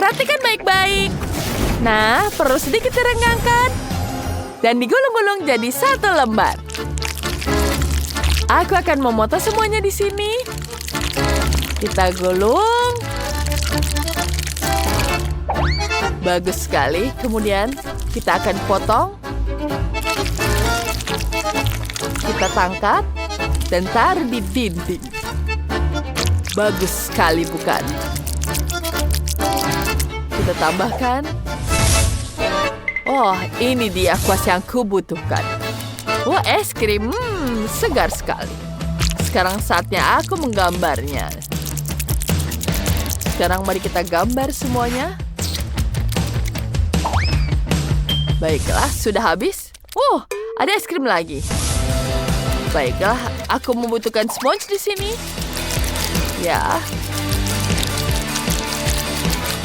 Perhatikan baik-baik. Nah, perlu sedikit direnggangkan. Dan digulung-gulung jadi satu lembar. Aku akan memotong semuanya di sini. Kita gulung. Bagus sekali. Kemudian kita akan potong. Kita tangkap dan taruh di dinding. Bagus sekali, bukan? Kita tambahkan. Oh, ini dia kuas yang kubutuhkan. Wah, es krim. Segar sekali. Sekarang saatnya aku menggambarnya. Sekarang mari kita gambar semuanya. Baiklah, sudah habis. Ada es krim lagi. Baiklah, aku membutuhkan sponge di sini. Ya.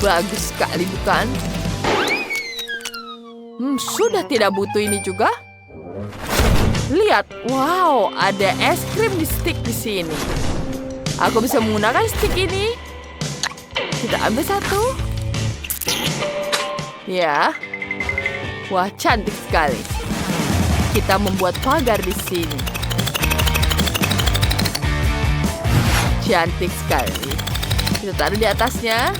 Bagus sekali, bukan? Sudah tidak butuh ini juga. Lihat, wow, ada es krim di stick di sini. Aku bisa menggunakan stick ini. Kita ambil satu. Ya. Wah, cantik sekali. Kita membuat pagar di sini. Cantik sekali. Kita taruh di atasnya.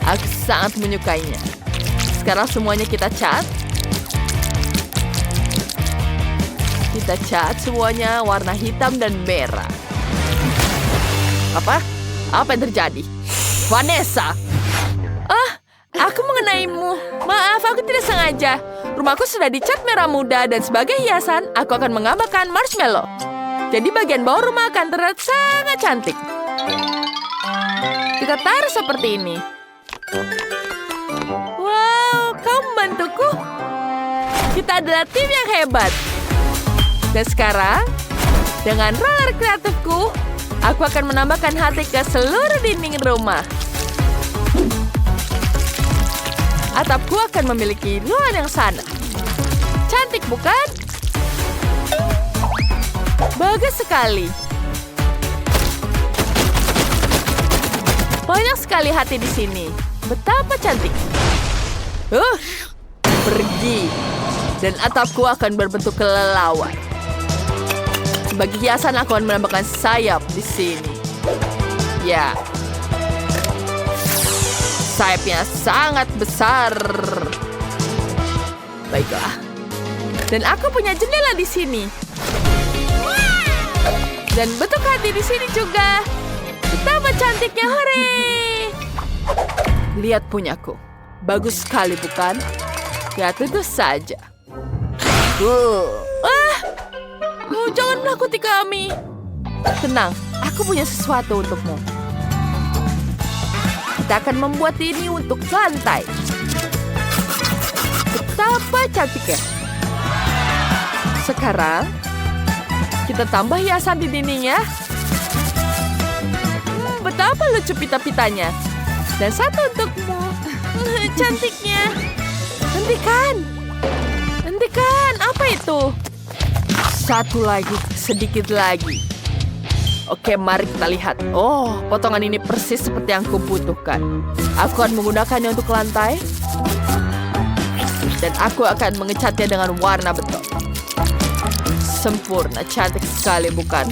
Aku sangat menyukainya. Sekarang semuanya kita cat. Kita cat semuanya warna hitam dan merah. Apa? Apa yang terjadi? Vanessa! Aku mengenaimu. Maaf, aku tidak sengaja. Rumahku sudah dicat merah muda dan sebagai hiasan, aku akan menggambarkan marshmallow. Jadi bagian bawah rumah akan terlihat sangat cantik. Kita taruh seperti ini. Wow, kau membantuku. Kita adalah tim yang hebat. Dan sekarang, dengan roller kreatifku, aku akan menambahkan hati ke seluruh dinding rumah. Atapku akan memiliki ruangan yang sana. Cantik, bukan? Bagus sekali. Banyak sekali hati di sini. Betapa cantik. Pergi. Dan atapku akan berbentuk kelelawar. Sebagai hiasan aku akan menambahkan sayap di sini. Ya. Sayapnya sangat besar. Baiklah. Dan aku punya jendela di sini. Dan bentuk hati di sini juga. Betapa cantiknya, hore! Lihat punyaku. Bagus sekali, bukan? Ya, tentu saja. Jangan menakuti kami. Tenang, aku punya sesuatu untukmu. Kita akan membuat ini untuk lantai. Betapa cantiknya. Sekarang, kita tambah hiasan di dindingnya. Betapa lucu pita-pitanya. Dan satu untukmu. Cantiknya. Hentikan. Hentikan. Apa itu? Satu lagi. Sedikit lagi. Oke, mari kita lihat. Oh, potongan ini persis seperti yang kubutuhkan. Aku akan menggunakannya untuk lantai. Dan aku akan mengecatnya dengan warna beton. Sempurna, cantik sekali, bukan?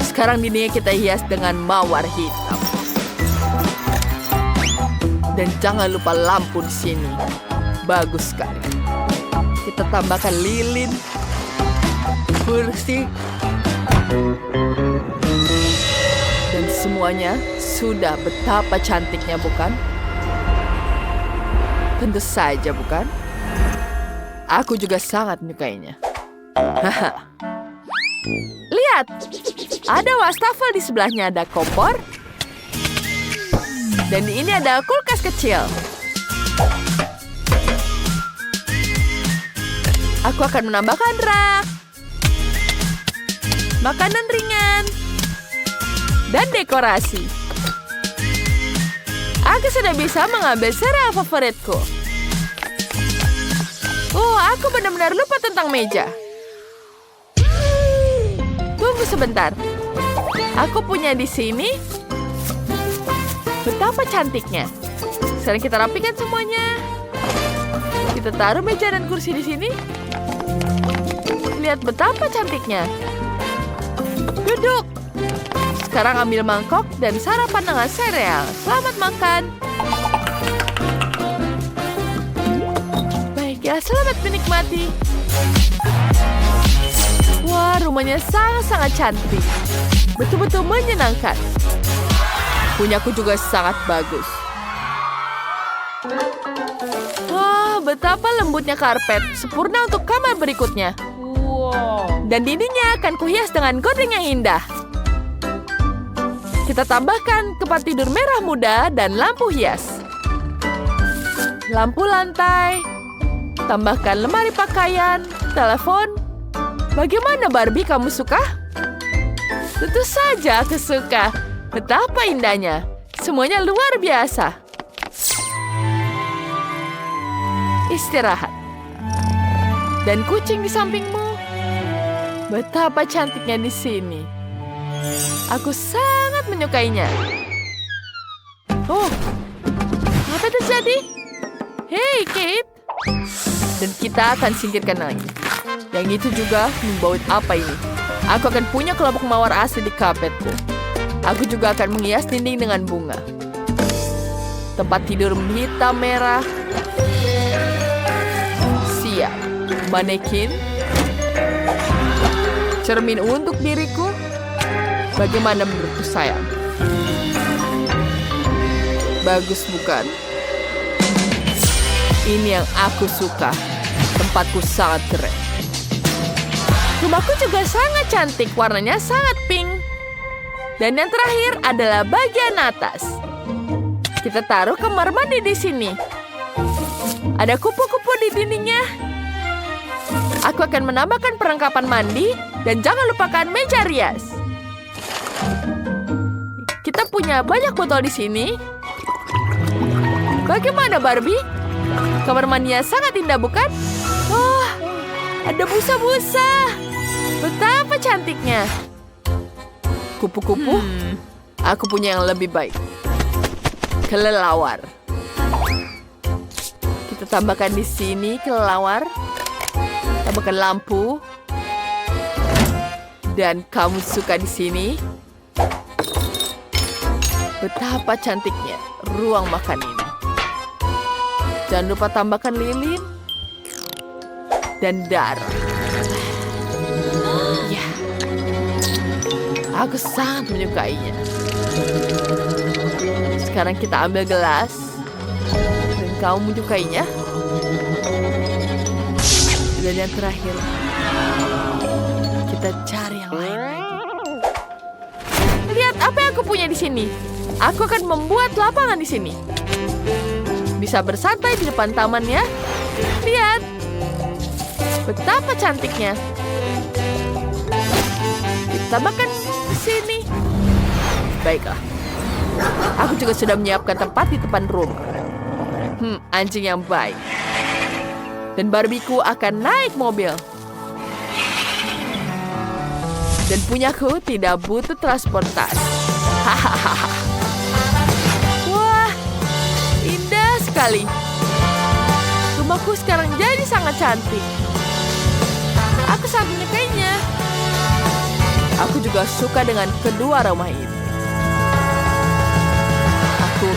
Sekarang dindingnya kita hias dengan mawar hitam. Dan jangan lupa lampu di sini. Bagus sekali. Kita tambahkan lilin. Kursi. Dan semuanya sudah betapa cantiknya, bukan? Tentu saja, bukan? Aku juga sangat menyukainya. Lihat, ada wastafel di sebelahnya, ada kompor. Dan di ini ada kulkas kecil. Aku akan menambahkan rak. Makanan ringan. Dan dekorasi. Aku sudah bisa mengambil sereal favoritku. Aku benar-benar lupa tentang meja. Tunggu sebentar. Aku punya di sini. Betapa cantiknya. Sekarang kita rapikan semuanya. Kita taruh meja dan kursi di sini. Lihat betapa cantiknya. Duduk. Sekarang ambil mangkok dan sarapan dengan sereal. Selamat makan. Baiklah, selamat menikmati. Wah, rumahnya sangat-sangat cantik. Betul-betul menyenangkan. Punyaku juga sangat bagus. Wah, betapa lembutnya karpet. Sempurna untuk kamar berikutnya. Wow. Dan dindingnya akan kuhias dengan gorden yang indah. Kita tambahkan tempat tidur merah muda dan lampu hias. Lampu lantai. Tambahkan lemari pakaian, telepon. Bagaimana Barbie, kamu suka? Tentu saja aku suka. Betapa indahnya. Semuanya luar biasa. Istirahat. Dan kucing di sampingmu. Betapa cantiknya di sini. Aku sangat menyukainya. Oh, apa terjadi? Hei, Kate. Dan kita akan singkirkan lagi. Yang itu juga membaut apa ini? Aku akan punya kelompok mawar asli di karpetku. Aku juga akan menghias dinding dengan bunga. Tempat tidur hitam merah. Siap. Manekin. Cermin untuk diriku. Bagaimana menurutku, sayang? Bagus bukan? Ini yang aku suka. Tempatku sangat keren. Rumahku juga sangat cantik. Warnanya sangat pink. Dan yang terakhir adalah bagian atas. Kita taruh kamar mandi di sini. Ada kupu-kupu di dindingnya. Aku akan menambahkan perlengkapan mandi dan jangan lupakan meja rias. Kita punya banyak botol di sini. Bagaimana Barbie? Kamar mandinya sangat indah bukan? Oh, ada busa-busa. Betapa cantiknya. Kupu-kupu, aku punya yang lebih baik. Kelelawar. Kita tambahkan di sini kelelawar. Tambahkan lampu. Dan kamu suka di sini? Betapa cantiknya ruang makan ini. Jangan lupa tambahkan lilin. Dan darah. Ya. Aku sangat menyukainya. Sekarang kita ambil gelas. Dan kamu menyukainya? Dan yang terakhir, kita cari yang lain lagi. Lihat apa yang aku punya di sini. Aku akan membuat lapangan di sini. Bisa bersantai di depan tamannya. Lihat. Betapa cantiknya. Kita tambahkan di sini. Baiklah. Aku juga sudah menyiapkan tempat di depan rumah. Anjing yang baik. Dan Barbieku akan naik mobil. Dan punyaku tidak butuh transportasi. Hahaha. Wah, indah sekali. Rumahku sekarang jadi sangat cantik. Aku sangat menyukainya. Aku juga suka dengan kedua rumah ini. Aku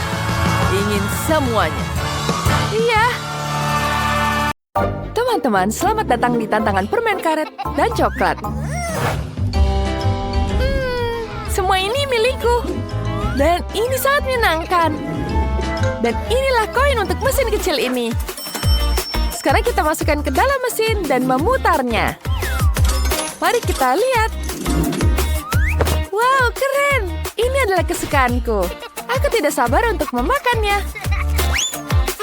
ingin semuanya. Iya. Teman-teman, selamat datang di tantangan permen karet dan coklat. Semua ini milikku. Dan ini sangat menyenangkan. Dan inilah koin untuk mesin kecil ini. Sekarang kita masukkan ke dalam mesin dan memutarnya. Mari kita lihat. Wow, keren. Ini adalah kesukaanku. Aku tidak sabar untuk memakannya.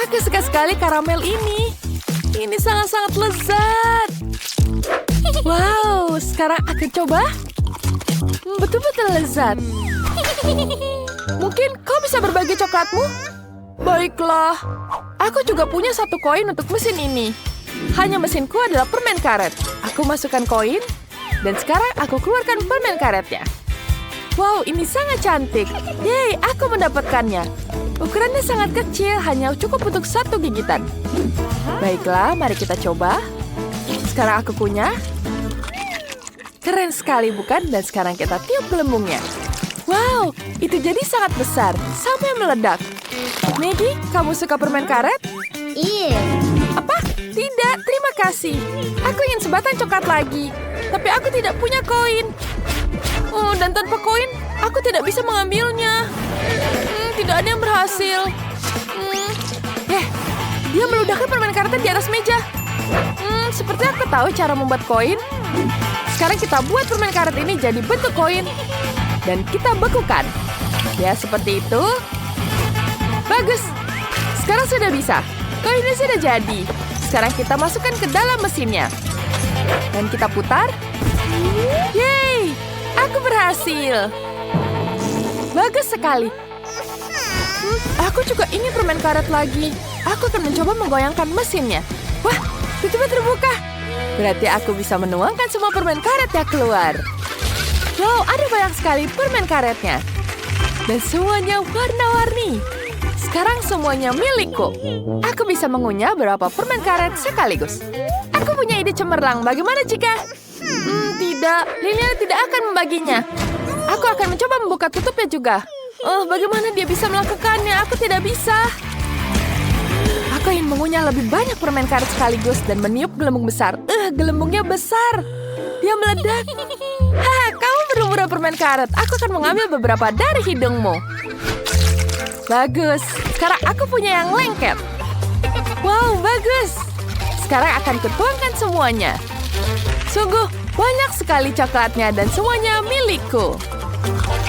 Aku suka sekali karamel ini. Ini sangat-sangat lezat. Wow, sekarang aku coba. Betul-betul lezat. Mungkin kau bisa berbagi coklatmu? Baiklah. Aku juga punya satu koin untuk mesin ini. Hanya mesinku adalah permen karet. Aku masukkan koin, dan sekarang aku keluarkan permen karetnya. Wow, ini sangat cantik. Yeay, aku mendapatkannya. Ukurannya sangat kecil, hanya cukup untuk 1 gigitan. Baiklah, mari kita coba. Sekarang aku punya. Keren sekali, bukan? Dan sekarang kita tiup gelembungnya. Wow, itu jadi sangat besar, sampai meledak. Maggie, kamu suka permen karet? Iya. Apa? Tidak, terima kasih. Aku ingin sebatang coklat lagi, tapi aku tidak punya koin. Oh, dan tanpa koin, aku tidak bisa mengambilnya. Tidak ada yang berhasil. Dia meludahkan permen karetnya di atas meja. Seperti aku tahu cara membuat koin. Sekarang kita buat permen karet ini jadi bentuk koin. Dan kita bekukan. Ya, seperti itu. Bagus. Sekarang sudah bisa. Koinnya sudah jadi. Sekarang kita masukkan ke dalam mesinnya. Dan kita putar. Yeay! Aku berhasil. Bagus sekali. Aku juga ingin permen karet lagi. Aku akan mencoba menggoyangkan mesinnya. Wah, tutupnya terbuka. Berarti aku bisa menuangkan semua permen karetnya keluar. Wow, ada banyak sekali permen karetnya. Dan semuanya warna-warni. Sekarang semuanya milikku. Aku bisa mengunyah berapa permen karet sekaligus. Aku punya ide cemerlang. Bagaimana jika... tidak. Liliana tidak akan membaginya. Aku akan mencoba membuka tutupnya juga. Oh, bagaimana dia bisa melakukannya? Aku tidak bisa. Aku ingin mengunyah lebih banyak permen karet sekaligus dan meniup gelembung besar. Gelembungnya besar. Dia meledak. Haha, kamu berburu permen karet. Aku akan mengambil beberapa dari hidungmu. Bagus. Sekarang aku punya yang lengket. Wow, bagus. Sekarang akan kutuangkan semuanya. Sungguh, banyak sekali coklatnya dan semuanya milikku.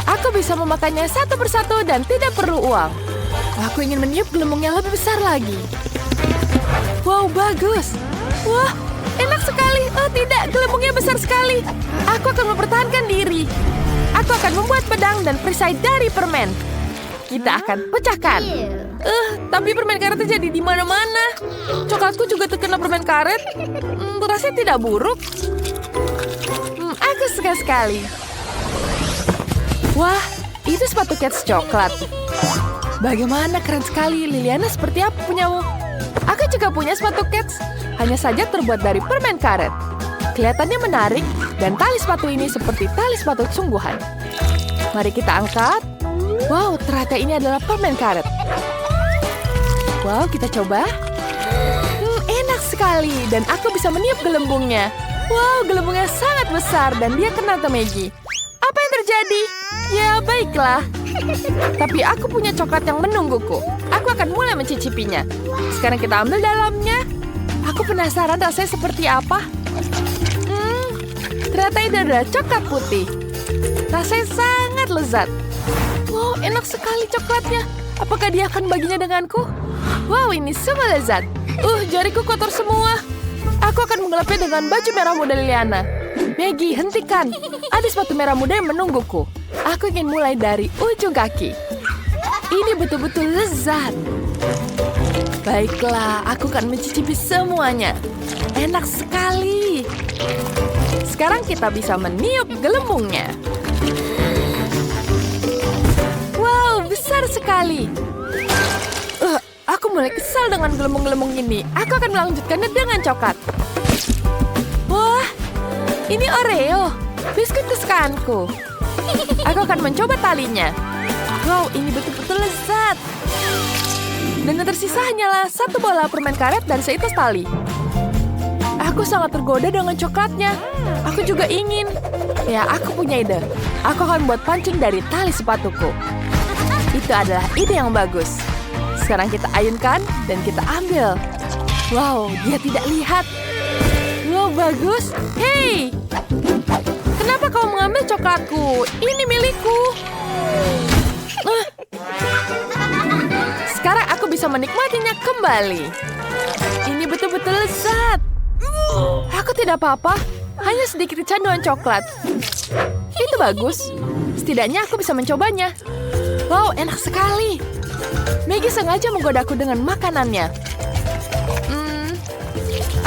Aku bisa memakannya satu persatu dan tidak perlu uang. Aku ingin meniup gelembung yang lebih besar lagi. Wow, bagus. Wah, enak sekali. Oh tidak, gelembungnya besar sekali. Aku akan mempertahankan diri. Aku akan membuat pedang dan perisai dari permen. Kita akan pecahkan. Tapi permen karetnya jadi di mana-mana. Coklatku juga terkena permen karet. Rasanya tidak buruk. Aku suka sekali. Wah, itu sepatu Cats coklat. Bagaimana keren sekali. Liliana, seperti apa punyamu? Aku juga punya sepatu Cats. Hanya saja terbuat dari permen karet. Kelihatannya menarik dan tali sepatu ini seperti tali sepatu sungguhan. Mari kita angkat. Wow, ternyata ini adalah permen karet. Wow, kita coba. Enak sekali dan aku bisa meniup gelembungnya. Wow, gelembungnya sangat besar dan dia kena ke Maggie. Apa yang terjadi? Ya, baiklah. Tapi aku punya coklat yang menungguku. Aku akan mulai mencicipinya. Sekarang kita ambil dalamnya. Aku penasaran rasanya seperti apa. Ternyata ini adalah coklat putih. Rasanya sangat lezat. Wow, enak sekali coklatnya. Apakah dia akan baginya denganku? Wow, ini semua lezat. Jariku kotor semua. Aku akan menggelapnya dengan baju merah muda Liliana. Maggie, hentikan. Ada sepatu merah muda yang menungguku. Aku ingin mulai dari ujung kaki. Ini betul-betul lezat. Baiklah, aku akan mencicipi semuanya. Enak sekali. Sekarang kita bisa meniup gelembungnya. Wow, besar sekali. Aku mulai kesal dengan gelembung-gelembung ini. Aku akan melanjutkannya dengan coklat. Wah, ini Oreo, biskuit kesukaanku. Aku akan mencoba talinya. Wow, ini betul-betul lezat. Dan yang tersisa hanyalah satu bola permen karet dan seitas tali. Aku sangat tergoda dengan coklatnya. Aku juga ingin. Ya, aku punya ide. Aku akan buat pancing dari tali sepatuku. Itu adalah ide yang bagus. Sekarang kita ayunkan dan kita ambil. Wow, dia tidak lihat. Wow, bagus. Hei, kenapa kau mengambil coklatku? Ini milikku. Sekarang aku bisa menikmatinya kembali. Ini betul-betul lezat. Aku tidak apa-apa. Hanya sedikit kecanduan coklat. Itu bagus. Setidaknya aku bisa mencobanya. Wow, enak sekali. Maggie sengaja menggodaku dengan makanannya.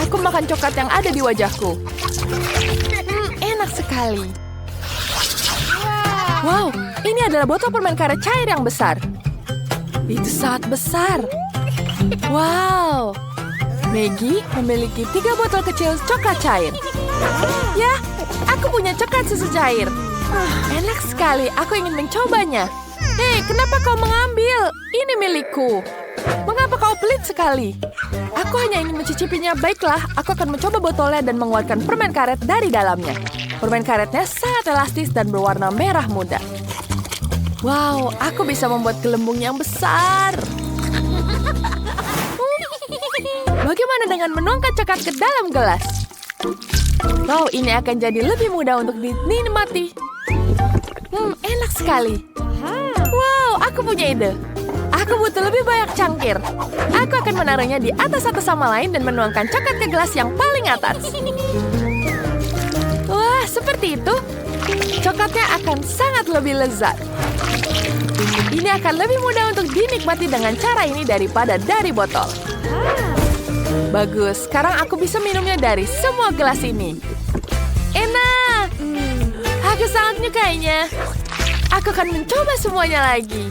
Aku makan coklat yang ada di wajahku. Enak sekali. Wow, ini adalah botol permen karet cair yang besar. Itu sangat besar. Wow, Maggie memiliki 3 botol kecil coklat cair. Ya, aku punya coklat susu cair. Enak sekali, aku ingin mencobanya. Hei, kenapa kau mengambil? Ini milikku. Mengapa kau pelit sekali? Aku hanya ingin mencicipinya. Baiklah, aku akan mencoba botolnya dan mengeluarkan permen karet dari dalamnya. Permen karetnya sangat elastis dan berwarna merah muda. Wow, aku bisa membuat gelembung yang besar. Bagaimana dengan menuangkan coklat ke dalam gelas? Oh, ini akan jadi lebih mudah untuk dinikmati. Enak sekali. Wow, aku punya ide. Aku butuh lebih banyak cangkir. Aku akan menaruhnya di atas satu sama lain dan menuangkan coklat ke gelas yang paling atas. Wah, seperti itu. Coklatnya akan sangat lebih lezat. Ini akan lebih mudah untuk dinikmati dengan cara ini daripada dari botol. Bagus, sekarang aku bisa minumnya dari semua gelas ini. Enak! Aku sangat menyukainya. Aku akan mencoba semuanya lagi.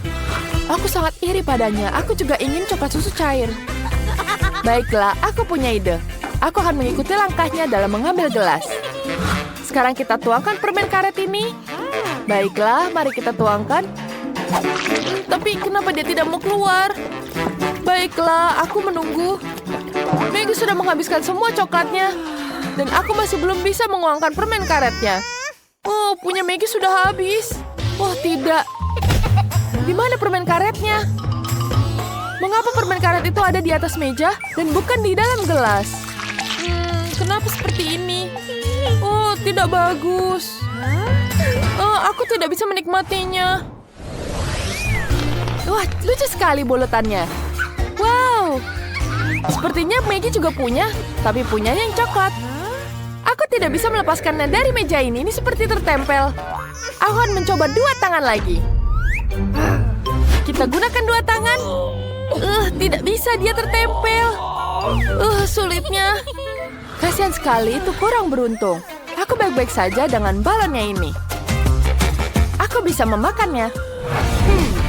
Aku sangat iri padanya. Aku juga ingin coklat susu cair. Baiklah, aku punya ide. Aku akan mengikuti langkahnya dalam mengambil gelas. Sekarang kita tuangkan permen karet ini. Baiklah, mari kita tuangkan. Tapi kenapa dia tidak mau keluar? Baiklah, aku menunggu. Maggie sudah menghabiskan semua coklatnya. Dan aku masih belum bisa menguangkan permen karetnya. Oh, punya Maggie sudah habis. Oh, tidak. Di mana permen karetnya? Mengapa permen karet itu ada di atas meja dan bukan di dalam gelas? Kenapa seperti ini? Oh, tidak bagus. Oh, aku tidak bisa menikmatinya. Wah, lucu sekali bolotannya. Wow. Sepertinya Maggie juga punya, tapi punyanya yang coklat. Aku tidak bisa melepaskannya dari meja ini. Ini seperti tertempel. Aku akan mencoba 2 tangan lagi. Kita gunakan 2 tangan. Tidak bisa, dia tertempel. Sulitnya. Kasihan sekali, itu kurang beruntung. Aku baik-baik saja dengan balonnya ini. Aku bisa memakannya.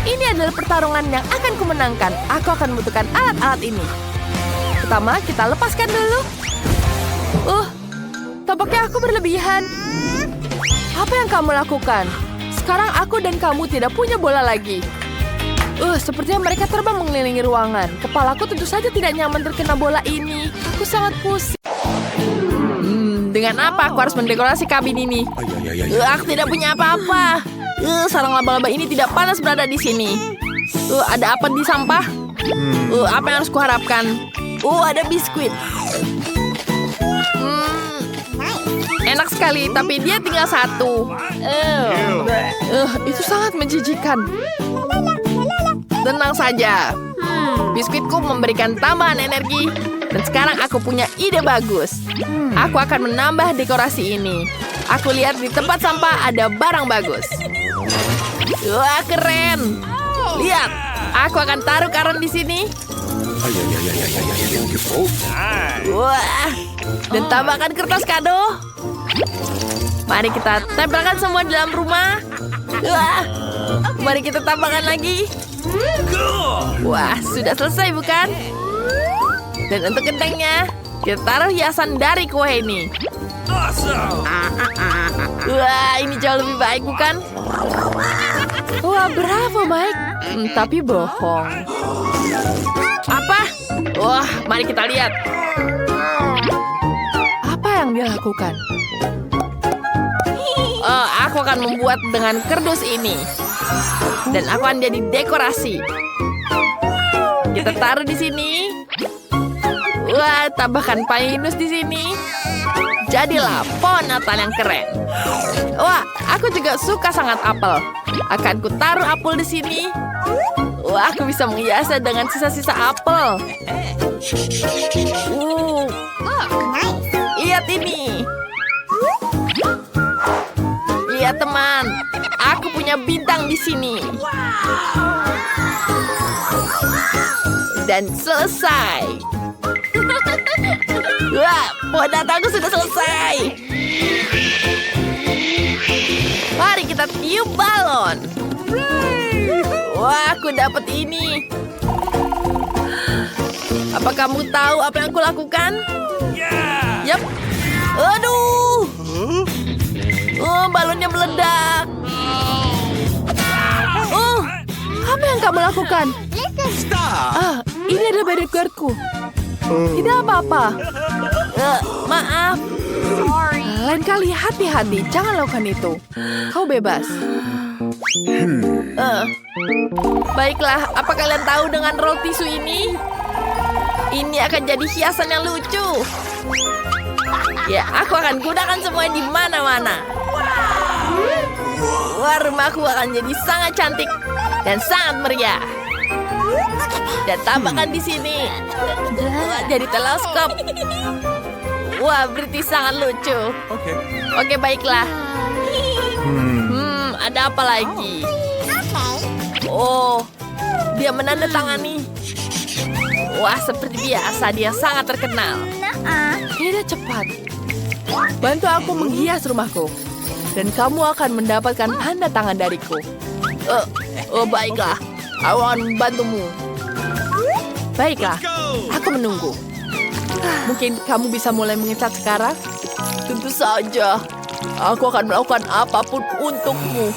Ini adalah pertarungan yang akan kumenangkan. Aku akan membutuhkan alat-alat ini. Pertama, kita lepaskan dulu. Tampaknya aku berlebihan. Apa yang kamu lakukan? Sekarang aku dan kamu tidak punya bola lagi. Sepertinya mereka terbang mengelilingi ruangan. Kepalaku tentu saja tidak nyaman terkena bola ini. Aku sangat pusing. Dengan apa aku harus mendekorasi kabin ini? Aku tidak punya apa-apa. Sarang laba-laba ini tidak panas berada di sini. Ada apa di sampah? Apa yang harus kuharapkan? Ada biskuit. Enak sekali, tapi dia tinggal 1. Itu sangat menjijikan. Tenang saja. Biskuitku memberikan tambahan energi. Dan sekarang aku punya ide bagus. Aku akan menambah dekorasi ini. Aku lihat di tempat sampah ada barang bagus. Wah, keren. Lihat, aku akan taruh karung di sini. Wah, dan tambahkan kertas kado. Mari kita tempelkan semua di dalam rumah. Wah, mari kita tambahkan lagi. Wah, sudah selesai bukan? Dan untuk gentengnya, kita taruh hiasan dari kue ini. Wah, ini jauh lebih baik bukan? Wah, bravo Mike. Tapi bohong. Apa? Wah, mari kita lihat. Apa yang dia lakukan? Aku akan membuat dengan kardus ini. Dan aku akan jadi dekorasi. Kita taruh di sini. Wah, tambahkan pinus di sini. Jadilah pohon Natal yang keren. Wah, aku juga suka sangat apel. Akan ku taruh apel di sini. Wah, aku bisa menghiasnya dengan sisa-sisa apel. Lihat ini. Lihat teman, aku punya bintang di sini. Dan selesai. Wah, pohon Natalku sudah selesai. Mari kita tiup balon. Wah, aku dapat ini. Apa kamu tahu apa yang aku lakukan? Yap. Aduh. Oh, balonnya meledak. Oh, apa yang kamu lakukan? Ini adalah bodyguardku. Tidak apa-apa. Maaf. Lain kali hati-hati, jangan lakukan itu. Kau bebas. Baiklah, apa kalian tahu dengan roll tisu ini? Ini akan jadi hiasan yang lucu. Ya, aku akan gunakan semuanya di mana-mana. Wah, rumahku akan jadi sangat cantik dan sangat meriah. Dan tambahkan di sini. Wah, jadi teleskop. Wah, berarti sangat lucu. Oke, baiklah. Ada apa lagi? Oh, dia menandatangani. Wah, seperti biasa dia sangat terkenal. Tidak cepat. Bantu aku menghias rumahku. Dan kamu akan mendapatkan tanda tangan dariku. Baiklah. Aku akan membantumu. Baiklah, aku menunggu. Mungkin kamu bisa mulai mengecat sekarang? Tentu saja. Aku akan melakukan apapun untukmu.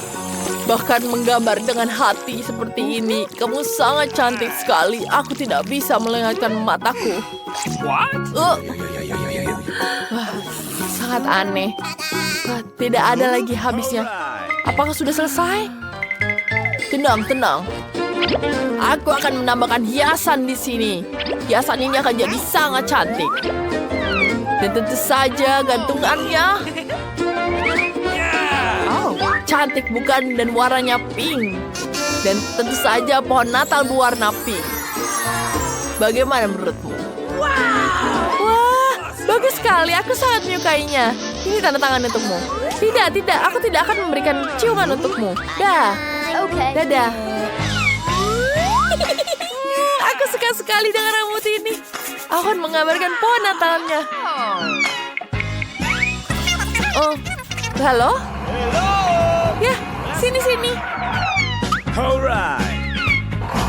Bahkan menggambar dengan hati seperti ini. Kamu sangat cantik sekali. Aku tidak bisa melengahkan mataku. Wah, sangat aneh. Tidak ada lagi habisnya. Apakah sudah selesai? Tenang, tenang. Aku akan menambahkan hiasan di sini. Hiasan ini akan jadi sangat cantik. Dan tentu saja gantungannya. Cantik bukan, dan warnanya pink. Dan tentu saja pohon Natal berwarna pink. Bagaimana menurutmu? Wah, bagus sekali. Aku sangat menyukainya. Ini tanda tangan untukmu. Tidak, aku tidak akan memberikan ciuman untukmu. Dadah. Aku suka sekali dengan rambut ini. Aku akan menggambarkan pohon Natalnya. Oh, halo? Ya, sini.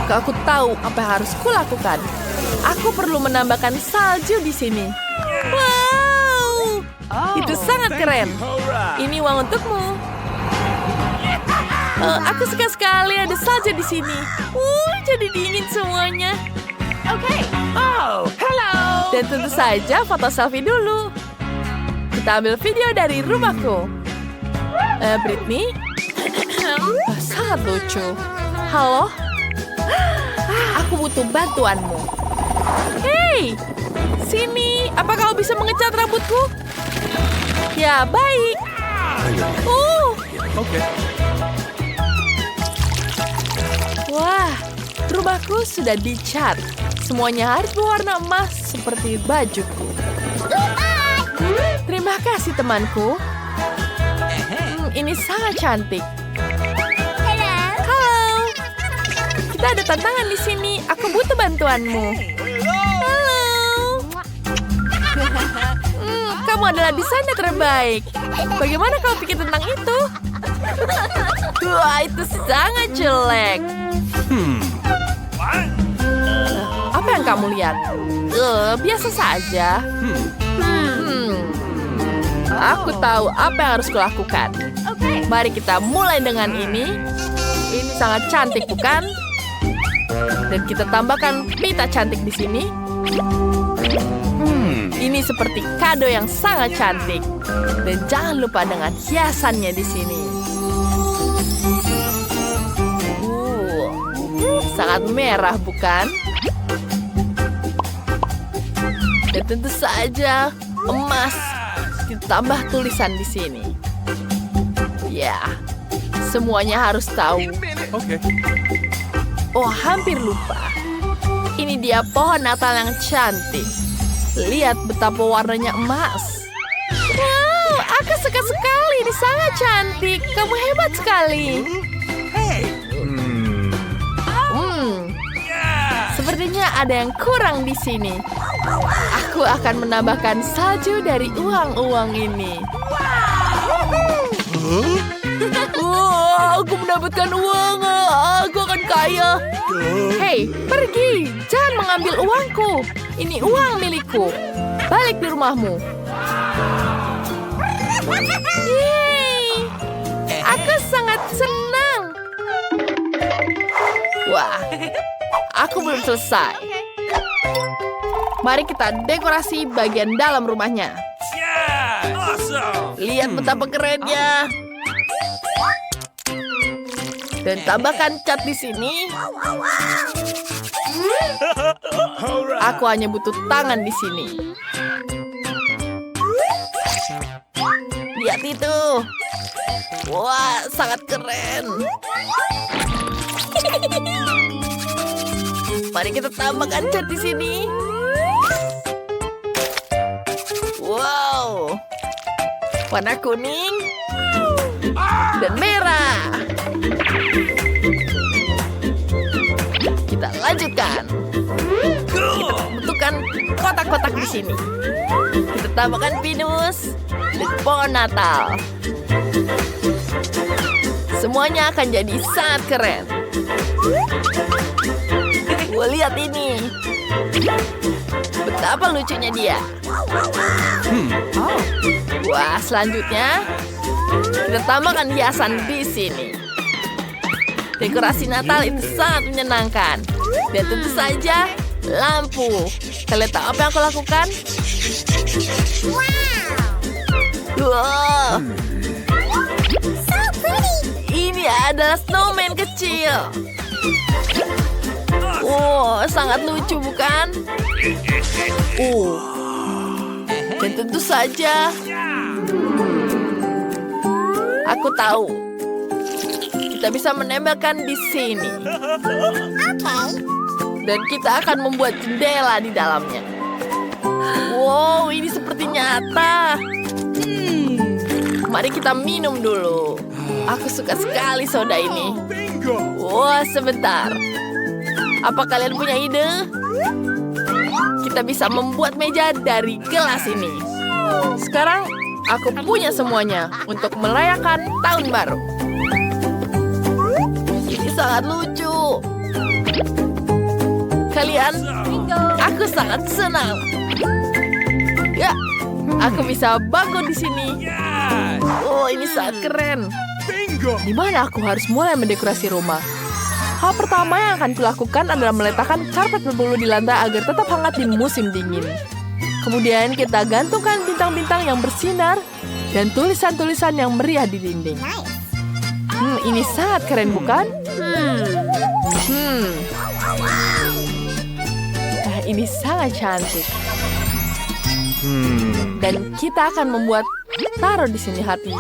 Aku tahu apa yang harus kulakukan. Aku perlu menambahkan salju di sini. Wow, itu sangat keren. Ini uang untukmu. Aku suka sekali ada salju di sini. Jadi dingin semuanya. Halo. Dan tentu saja foto selfie dulu. Kita ambil video dari rumahku. Britney. Sangat lucu. Halo? Aku butuh bantuanmu. Hei, sini. Apa kau bisa mengecat rambutku? Ya, baik. Wah, rumahku sudah dicat. Semuanya harus berwarna emas seperti bajuku. Terima kasih, temanku. Ini sangat cantik. Halo. Kita ada tantangan di sini. Aku butuh bantuanmu. Halo. Kamu adalah desainer terbaik. Bagaimana kau pikir tentang itu? Wah, itu sangat jelek. Apa yang kamu lihat? Biasa saja. Aku tahu apa yang harus kulakukan. Mari kita mulai dengan ini. Ini sangat cantik, bukan? Dan kita tambahkan pita cantik di sini. Ini seperti kado yang sangat cantik. Dan jangan lupa dengan hiasannya di sini. Sangat merah, bukan? Dan tentu saja emas. Ditambah tulisan di sini. Ya, semuanya harus tahu. Oh, hampir lupa. Ini dia pohon Natal yang cantik. Lihat betapa warnanya emas. Wow, aku suka sekali. Ini sangat cantik. Kamu hebat sekali. Sepertinya ada yang kurang di sini. Aku akan menambahkan salju dari uang-uang ini. Aku mendapatkan uang. Aku akan kaya. Hei, pergi. Jangan mengambil uangku. Ini uang milikku. Balik di rumahmu. Yeay. Aku sangat senang. Wah, aku belum selesai. Mari kita dekorasi bagian dalam rumahnya. Lihat betapa kerennya. Dan tambahkan cat di sini. Aku hanya butuh tangan di sini. Lihat itu. Wah, sangat keren. Mari kita tambahkan cat di sini. Wow. Warna kuning dan merah. Kita lanjutkan. Kita bentukkan kotak-kotak di sini. Kita tambahkan pinus dan pohon Natal. Semuanya akan jadi sangat keren. Wah, lihat ini. Betapa lucunya dia. Wah, selanjutnya kita tambahkan hiasan di sini. Dekorasi Natal itu sangat menyenangkan. Dan tentu saja lampu. Kalian tahu apa yang aku lakukan? Wow. Ini adalah snowman kecil. Wow, sangat lucu bukan? Dan tentu saja aku tahu kita bisa menembakkan di sini. Dan kita akan membuat jendela di dalamnya. Wow, ini seperti nyata. Mari kita minum dulu. Aku suka sekali soda ini. Wah, sebentar. Apa kalian punya ide? Kita bisa membuat meja dari gelas ini. Sekarang aku punya semuanya untuk merayakan tahun baru. Ini sangat lucu. Kalian, aku sangat senang. Ya, aku bisa bangun di sini. Oh, ini sangat keren. Di mana aku harus mulai mendekorasi rumah? Hal pertama yang akan kulakukan adalah meletakkan karpet berbulu di lantai agar tetap hangat di musim dingin. Kemudian kita gantungkan bintang-bintang yang bersinar dan tulisan-tulisan yang meriah di dinding. Ini sangat keren bukan? Nah, ini sangat cantik. Dan kita akan membuat taruh di sini hati.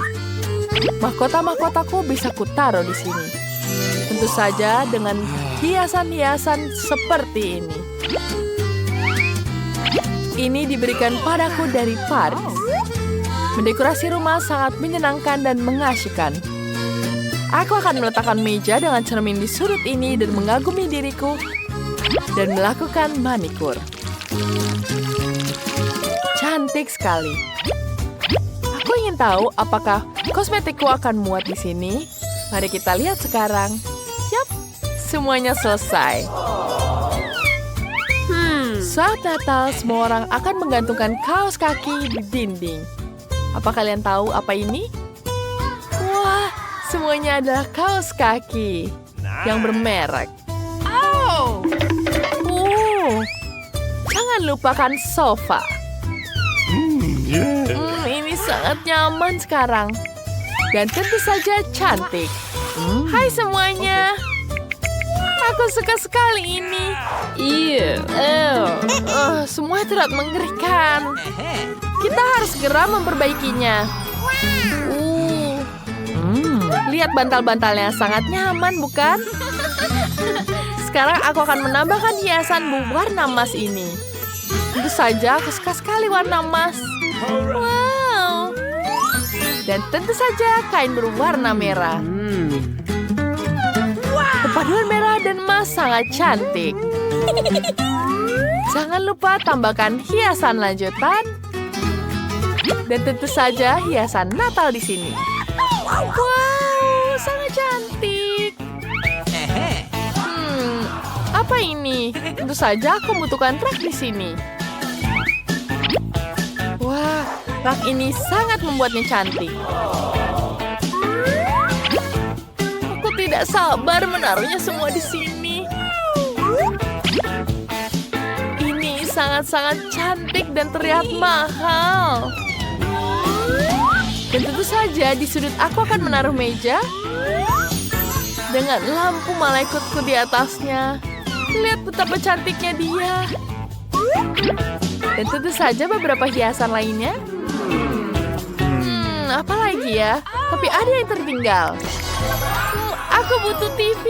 Mahkota-mahkotaku bisa kutaruh di sini. Tentu saja dengan hiasan-hiasan seperti ini. Ini diberikan padaku dari Paris. Mendekorasi rumah sangat menyenangkan dan mengasyikkan. Aku akan meletakkan meja dengan cermin di sudut ini dan mengagumi diriku dan melakukan manikur. Cantik sekali. Aku ingin tahu apakah kosmetikku akan muat di sini. Mari kita lihat sekarang. Yap, semuanya selesai. Saat Natal, semua orang akan menggantungkan kaos kaki di dinding. Apa kalian tahu apa ini? Wah, semuanya adalah kaos kaki yang bermerek. Jangan lupakan sofa. Ini sangat nyaman sekarang. Dan tentu saja cantik. Hai semuanya. Aku suka sekali ini. Iya. Semua terlihat mengerikan. Kita harus segera memperbaikinya. Lihat bantal-bantalnya sangat nyaman, bukan? Sekarang aku akan menambahkan hiasan berwarna emas ini. Tentu saja aku suka sekali warna emas. Wow. Dan tentu saja kain berwarna merah. Perpaduan merah dan emas sangat cantik. Jangan lupa tambahkan hiasan lanjutan. Dan tentu saja hiasan Natal di sini. Wow, sangat cantik. apa ini? Tentu saja aku membutuhkan rak di sini. Wah, rak ini sangat membuatnya cantik. Aku tidak sabar menaruhnya semua di sini. Ini sangat-sangat cantik dan terlihat mahal. Dan tentu saja di sudut aku akan menaruh meja dengan lampu malaikatku di atasnya. Lihat betapa cantiknya dia. Dan tentu saja beberapa hiasan lainnya. Apa lagi ya? Tapi ada yang tertinggal. Aku butuh TV.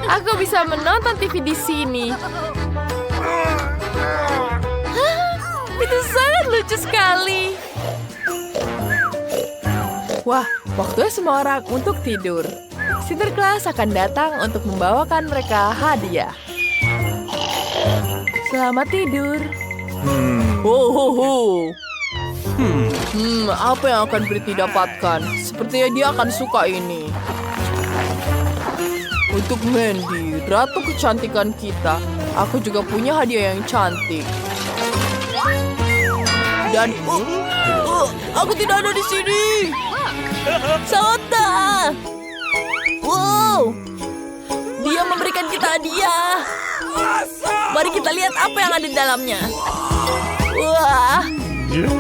Aku bisa menonton TV di sini. Itu sangat lucu sekali. Wah, waktunya semua orang untuk tidur. Sinterklas akan datang untuk membawakan mereka hadiah. Selamat tidur. Apa yang akan Britney dapatkan? Sepertinya dia akan suka ini. Untuk Mandy, ratu kecantikan kita. Aku juga punya hadiah yang cantik. Dan aku tidak ada di sini. Sota. Wow. Dia memberikan kita hadiah. Mari kita lihat apa yang ada di dalamnya. Wah.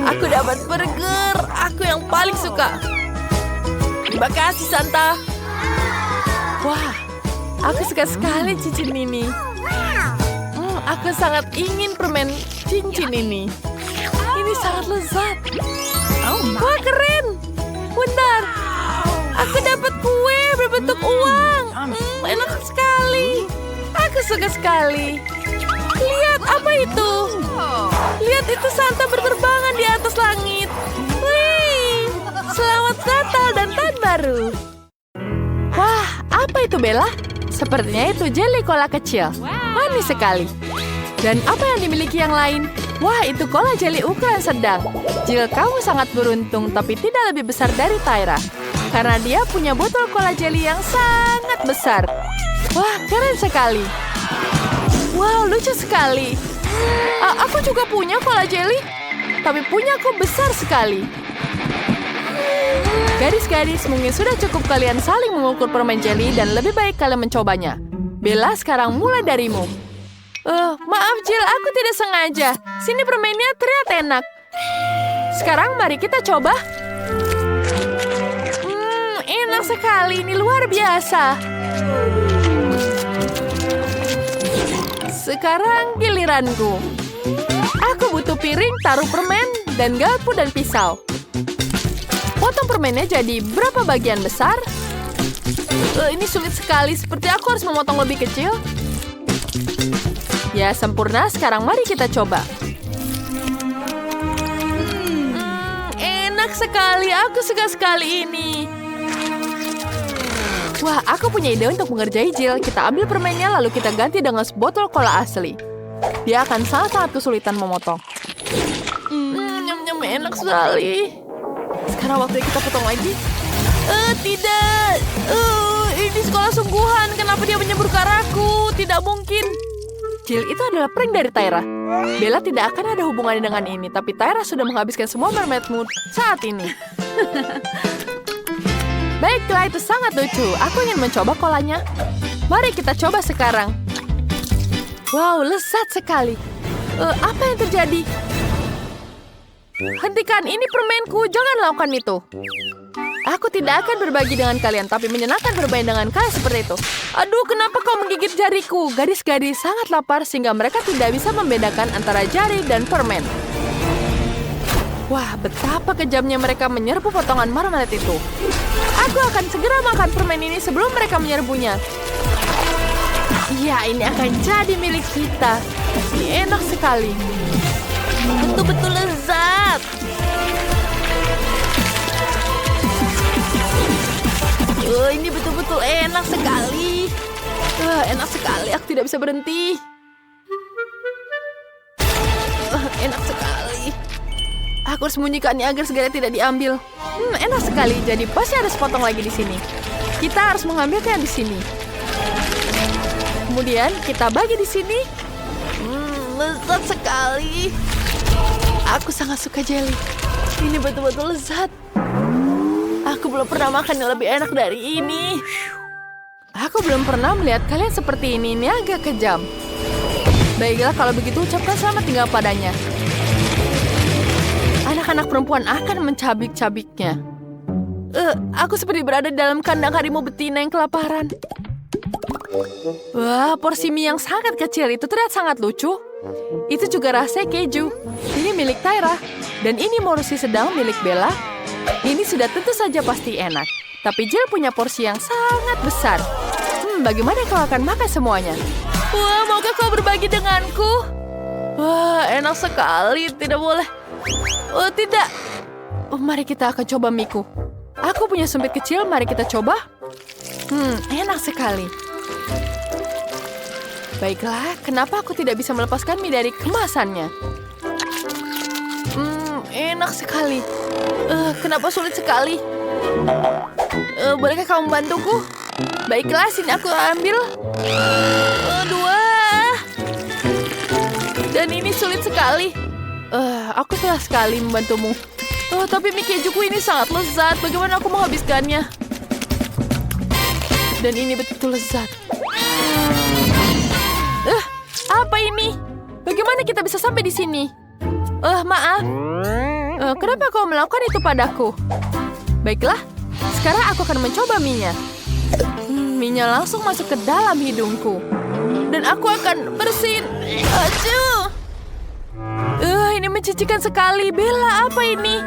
Aku dapat burger. Aku yang paling suka. Terima kasih, Santa. Wah. Aku suka sekali cincin ini. Aku sangat ingin permen cincin ini. Ini sangat lezat. Wah, keren. Bentar. Aku dapat kue berbentuk uang. Enak sekali. Aku suka sekali. Lihat, apa itu? Lihat, itu Santa berterbangan di atas langit. Wih, selamat Natal dan Tahun Baru. Wah, apa itu, Bella? Sepertinya itu jelly cola kecil. Manis sekali. Dan apa yang dimiliki yang lain? Wah, itu cola jelly ukuran sedang. Jill, kamu sangat beruntung, tapi tidak lebih besar dari Tyra. Karena dia punya botol cola jelly yang sangat besar. Wah, keren sekali. Wow, lucu sekali. Aku juga punya cola jelly, tapi punyaku besar sekali. Gadis-gadis, mungkin sudah cukup kalian saling mengukur permen jelly dan lebih baik kalian mencobanya. Bella, sekarang mulai darimu. Maaf Jill, aku tidak sengaja. Sini permennya terlihat enak. Sekarang mari kita coba. Enak sekali, ini luar biasa. Sekarang giliranku. Aku butuh piring, taruh permen, dan garpu dan pisau. Potong permennya jadi berapa bagian besar? Ini sulit sekali, seperti aku harus memotong lebih kecil. Ya, sempurna. Sekarang mari kita coba. Enak sekali, aku suka sekali ini. Wah, aku punya ide untuk mengerjai Jill. Kita ambil permennya, lalu kita ganti dengan botol cola asli. Dia akan sangat-sangat kesulitan memotong. Nyam-nyam, enak sekali. Sekarang waktunya kita potong lagi. Tidak. Ini sekolah sungguhan. Kenapa dia menyebur ke arahku? Tidak mungkin. Jill, itu adalah prank dari Tyra. Bella tidak akan ada hubungannya dengan ini. Tapi Tyra sudah menghabiskan semua mermaidmu saat ini. Baiklah, itu sangat lucu. Aku ingin mencoba kolanya. Mari kita coba sekarang. Wow, lezat sekali. Apa yang terjadi? Hentikan, ini permenku. Jangan lakukan itu. Aku tidak akan berbagi dengan kalian, tapi menyenangkan bermain dengan kalian seperti itu. Aduh, kenapa kau menggigit jariku? Gadis-gadis sangat lapar sehingga mereka tidak bisa membedakan antara jari dan permen. Wah, betapa kejamnya mereka menyerbu potongan marmelat itu. Aku akan segera makan permen ini sebelum mereka menyerbunya. Iya, ini akan jadi milik kita. Ini enak sekali. Betul-betul lezat. Ini betul-betul enak sekali. Enak sekali, aku tidak bisa berhenti. Enak sekali. Aku harus sembunyikannya agar segera tidak diambil. Enak sekali, jadi pasti ada sepotong lagi di sini. Kita harus mengambilnya di sini. Kemudian kita bagi di sini. Lezat sekali. Aku sangat suka jelly. Ini betul-betul lezat. Aku belum pernah makan yang lebih enak dari ini. Aku belum pernah melihat kalian seperti ini. Ini agak kejam. Baiklah, kalau begitu ucapkan selamat tinggal padanya. Anak-anak perempuan akan mencabik-cabiknya. Aku seperti berada dalam kandang harimau betina yang kelaparan. Wah, porsi mie yang sangat kecil itu terlihat sangat lucu. Itu juga rasa keju. Ini milik Tyra. Dan ini porsi sedang milik Bella. Ini sudah tentu saja pasti enak. Tapi Jill punya porsi yang sangat besar. Bagaimana kau akan makan semuanya? Wah, maukah kau berbagi denganku? Wah, enak sekali. Tidak boleh. Oh, tidak. Mari kita akan coba mie-ku. Aku punya sumpit kecil, mari kita coba. Enak sekali. Baiklah, kenapa aku tidak bisa melepaskan mie dari kemasannya? Enak sekali. Kenapa sulit sekali? Bolehkah kamu membantuku? Baiklah, sini aku ambil. Dua. Dan ini sulit sekali. Aku telah sekali membantumu. Tapi mie kejuku ini sangat lezat. Bagaimana aku menghabiskannya? Dan ini betul lezat. Apa ini? Bagaimana kita bisa sampai di sini? Maaf. Kenapa kau melakukan itu padaku? Baiklah, sekarang aku akan mencoba mie-nya. Mie-nya langsung masuk ke dalam hidungku. Dan aku akan bersin. Aduh. Ini menjijikan sekali. Bella, apa ini?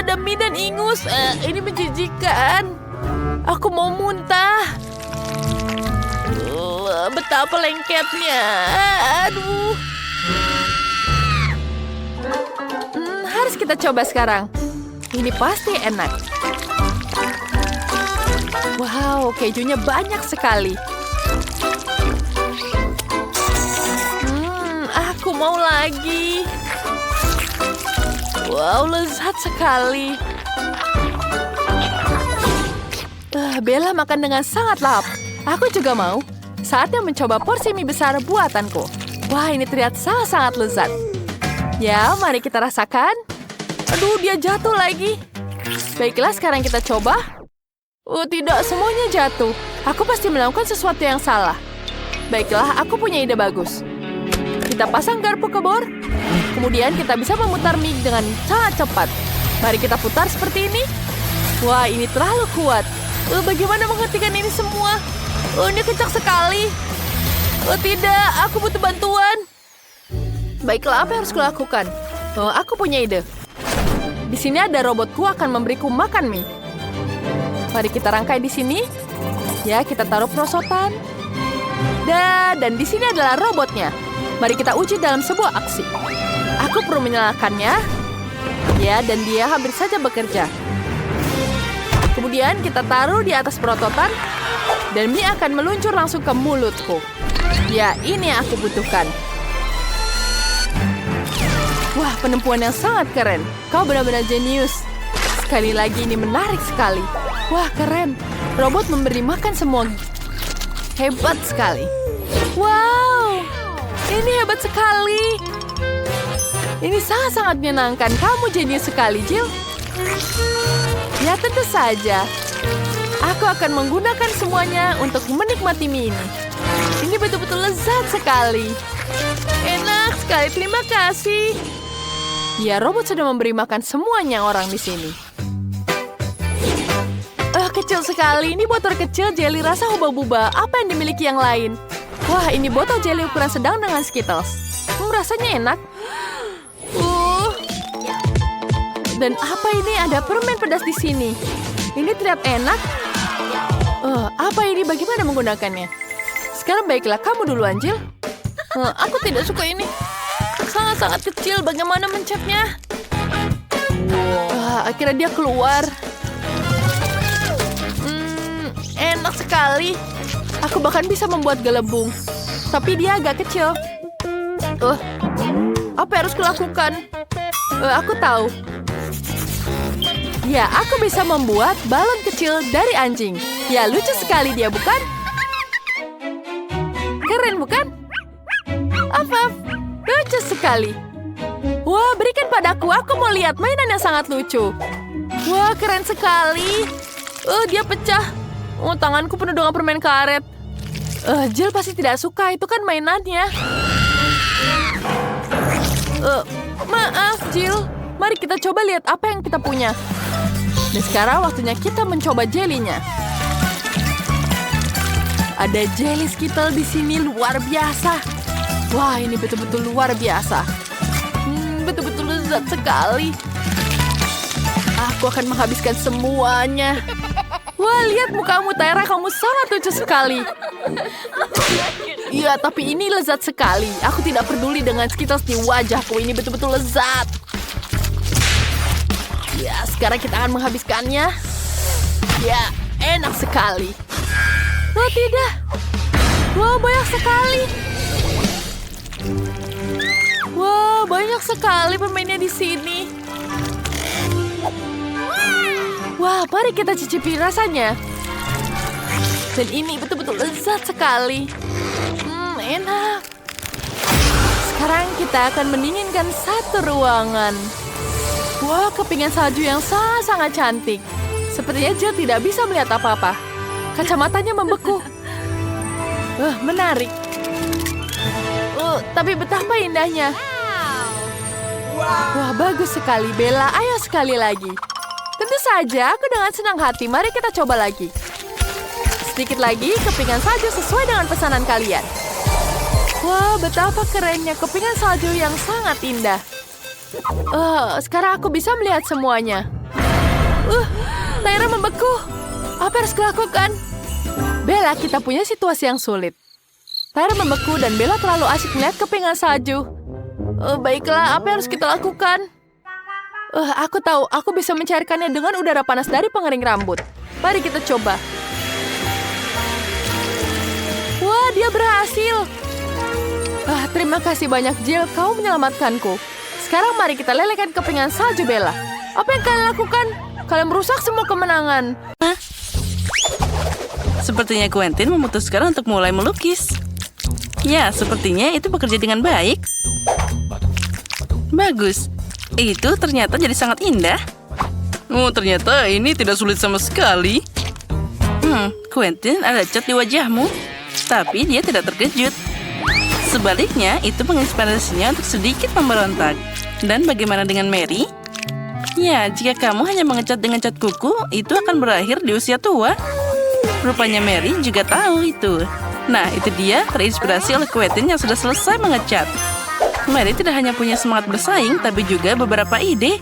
Ada mie dan ingus. Ini menjijikan. Aku mau muntah. Betapa lengketnya. Aduh. Harus kita coba sekarang. Ini pasti enak. Wow, kejunya banyak sekali. Aku mau lagi. Wow, lezat sekali. Bella makan dengan sangat lahap. Aku juga mau. Saatnya mencoba porsi mie besar buatanku. Wah, ini terlihat sangat-sangat lezat. Ya, mari kita rasakan. Aduh, dia jatuh lagi. Baiklah, sekarang kita coba. Tidak, semuanya jatuh. Aku pasti melakukan sesuatu yang salah. Baiklah, aku punya ide bagus. Kita pasang garpu ke bor. Kemudian kita bisa memutar mie dengan sangat cepat. Mari kita putar seperti ini. Wah, ini terlalu kuat. Bagaimana menghentikan ini semua? Ini kencang sekali. Tidak, aku butuh bantuan. Baiklah, apa yang harus kulakukan? Aku punya ide. Di sini ada robotku akan memberiku makan mie. Mari kita rangkai di sini. Ya, kita taruh perosotan. Dan di sini adalah robotnya. Mari kita uji dalam sebuah aksi. Aku perlu menyalakannya. Ya, dan dia hampir saja bekerja. Kemudian kita taruh di atas perosotan. Dan mie akan meluncur langsung ke mulutku. Ya, ini yang aku butuhkan. Wah, penempuan yang sangat keren. Kau benar-benar jenius. Sekali lagi, ini menarik sekali. Wah, keren. Robot memberi makan semua. Hebat sekali. Wow, ini hebat sekali. Ini sangat-sangat menyenangkan. Kamu jenius sekali, Jill. Ya, tentu saja. Aku akan menggunakan semuanya untuk menikmati mie ini. Ini betul-betul lezat sekali. Enak sekali, terima kasih. Ya, robot sudah memberi makan semuanya orang di sini. Kecil sekali. Ini botol kecil jelly rasa huba-buba. Apa yang dimiliki yang lain? Wah, ini botol jelly ukuran sedang dengan Skittles. Rasanya enak. Dan apa ini? Ada permen pedas di sini. Ini terlihat enak. Apa ini? Bagaimana menggunakannya? Sekarang baiklah, kamu duluan, Jill. Aku tidak suka ini. Sangat-sangat kecil. Bagaimana mencetnya? Akhirnya dia keluar. Enak sekali. Aku bahkan bisa membuat gelembung. Tapi dia agak kecil. Apa yang harus kulakukan? Aku tahu. Ya, aku bisa membuat balon kecil dari anjing. Ya, lucu sekali dia, bukan? keren bukan? Afaf, lucu sekali. Wah, berikan padaku, aku mau lihat mainan yang sangat lucu. Wah, keren sekali. Dia pecah. Tanganku penuh dengan permen karet. Jill pasti tidak suka, itu kan mainannya. Maaf, Jill. Mari kita coba lihat apa yang kita punya. Dan sekarang waktunya kita mencoba jelinya. Ada jelly Skittle di sini luar biasa. Wah, ini betul-betul luar biasa. Betul-betul lezat sekali. Aku akan menghabiskan semuanya. Wah, lihat mukamu, Tyra. Kamu sangat lucu sekali. Iya, tapi ini lezat sekali. Aku tidak peduli dengan Skittles di wajahku. Ini betul-betul lezat. Ya, sekarang kita akan menghabiskannya. Ya, enak sekali. Oh, tidak. Wah, banyak sekali. Wah, banyak sekali permennya di sini. Wah, mari kita cicipi rasanya. Dan ini betul-betul lezat sekali. Enak. Sekarang kita akan mendinginkan satu ruangan. Wah, kepingan salju yang sangat cantik. Sepertinya Jill tidak bisa melihat apa-apa. Kacamatanya membeku. Menarik. Tapi betapa indahnya. Wah, bagus sekali, Bella. Ayo sekali lagi. Tentu saja, aku dengan senang hati. Mari kita coba lagi. Sedikit lagi, kepingan salju sesuai dengan pesanan kalian. Wah, betapa kerennya kepingan salju yang sangat indah. Sekarang aku bisa melihat semuanya. Tyra membeku. Apa harus kulakukan? Bella, kita punya situasi yang sulit. Tyra membeku dan Bella terlalu asyik melihat kepingan salju. Baiklah, apa yang harus kita lakukan? Aku tahu, aku bisa mencairkannya dengan udara panas dari pengering rambut. Mari kita coba. Wah, dia berhasil. Terima kasih banyak, Jill. Kau menyelamatkanku. Sekarang mari kita lelehkan kepingan salju Bella. Apa yang kalian lakukan? Kalian merusak semua kemenangan. Sepertinya Quentin memutuskan untuk mulai melukis. Ya, sepertinya itu bekerja dengan baik. Bagus. Itu ternyata jadi sangat indah. Ternyata ini tidak sulit sama sekali. Quentin, ada cat di wajahmu. Tapi dia tidak terkejut. Sebaliknya, itu menginspirasinya untuk sedikit memberontak. Dan bagaimana dengan Mary? Ya, jika kamu hanya mengecat dengan cat kuku, itu akan berakhir di usia tua. Rupanya Mary juga tahu itu. Nah, itu dia terinspirasi oleh Quentin yang sudah selesai mengecat. Mary tidak hanya punya semangat bersaing, tapi juga beberapa ide.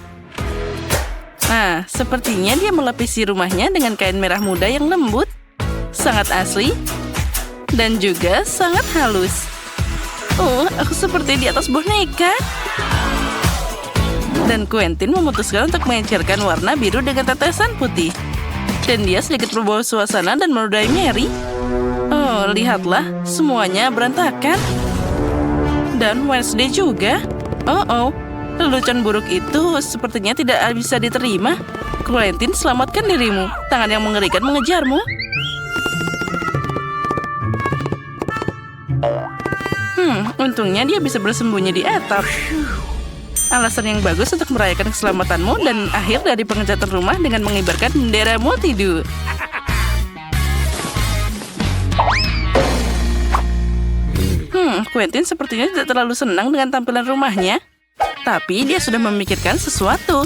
Sepertinya dia melapisi rumahnya dengan kain merah muda yang lembut, sangat asli, dan juga sangat halus. Aku seperti di atas boneka. Dan Quentin memutuskan untuk mengecerkan warna biru dengan tetesan putih. Dan dia sedikit berbau suasana dan menodai Mary. Lihatlah, semuanya berantakan. Dan Wednesday juga. Lelucon buruk itu sepertinya tidak bisa diterima. Quentin, selamatkan dirimu. Tangan yang mengerikan mengejarmu. Untungnya dia bisa bersembunyi di atap. Alasan yang bagus untuk merayakan keselamatanmu dan akhir dari pengecatan rumah dengan mengibarkan bendera multidu. Quentin sepertinya tidak terlalu senang dengan tampilan rumahnya. Tapi dia sudah memikirkan sesuatu.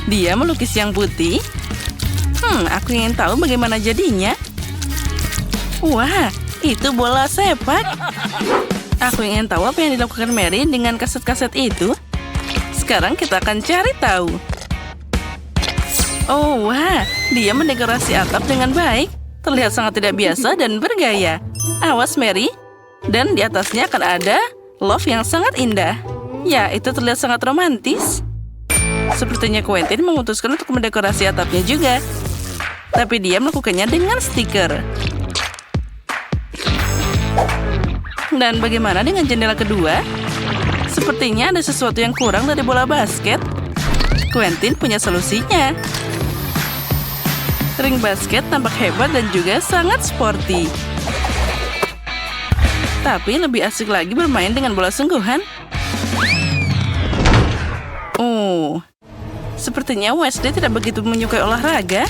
Dia melukis yang putih. Aku ingin tahu bagaimana jadinya. Wah, itu bola sepak. Aku ingin tahu apa yang dilakukan Mary dengan kaset-kaset itu. Sekarang kita akan cari tahu. Wah, dia mendekorasi atap dengan baik. Terlihat sangat tidak biasa dan bergaya. Awas, Mary. Dan di atasnya akan ada love yang sangat indah. Ya, itu terlihat sangat romantis. Sepertinya Quentin memutuskan untuk mendekorasi atapnya juga. Tapi dia melakukannya dengan stiker. Dan bagaimana dengan jendela kedua? Sepertinya ada sesuatu yang kurang dari bola basket. Quentin punya solusinya. Ring basket tampak hebat dan juga sangat sporty. Tapi lebih asik lagi bermain dengan bola sungguhan. Oh, sepertinya Wednesday tidak begitu menyukai olahraga.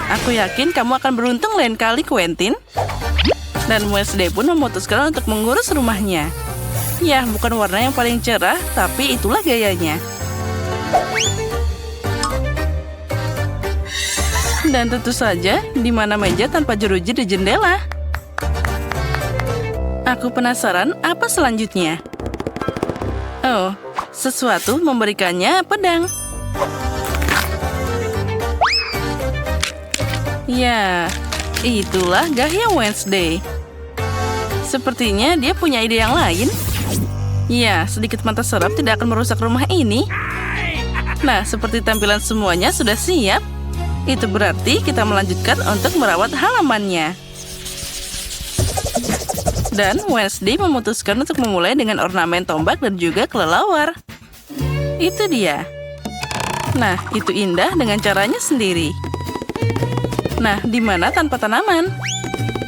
Aku yakin kamu akan beruntung lain kali, Quentin. Dan Wednesday pun memutuskan untuk mengurus rumahnya. Ya, bukan warna yang paling cerah, tapi itulah gayanya. Dan tentu saja, di mana meja tanpa jeruji di jendela. Aku penasaran apa selanjutnya. Oh, sesuatu memberikannya pedang. Ya, itulah gaya Wednesday. Sepertinya dia punya ide yang lain. Ya, sedikit mata serap tidak akan merusak rumah ini. Nah, seperti tampilan semuanya sudah siap. Itu berarti kita melanjutkan untuk merawat halamannya. Dan Wednesday memutuskan untuk memulai dengan ornamen tombak dan juga kelelawar. Itu dia. Nah, itu indah dengan caranya sendiri. Nah, di mana tanpa tanaman?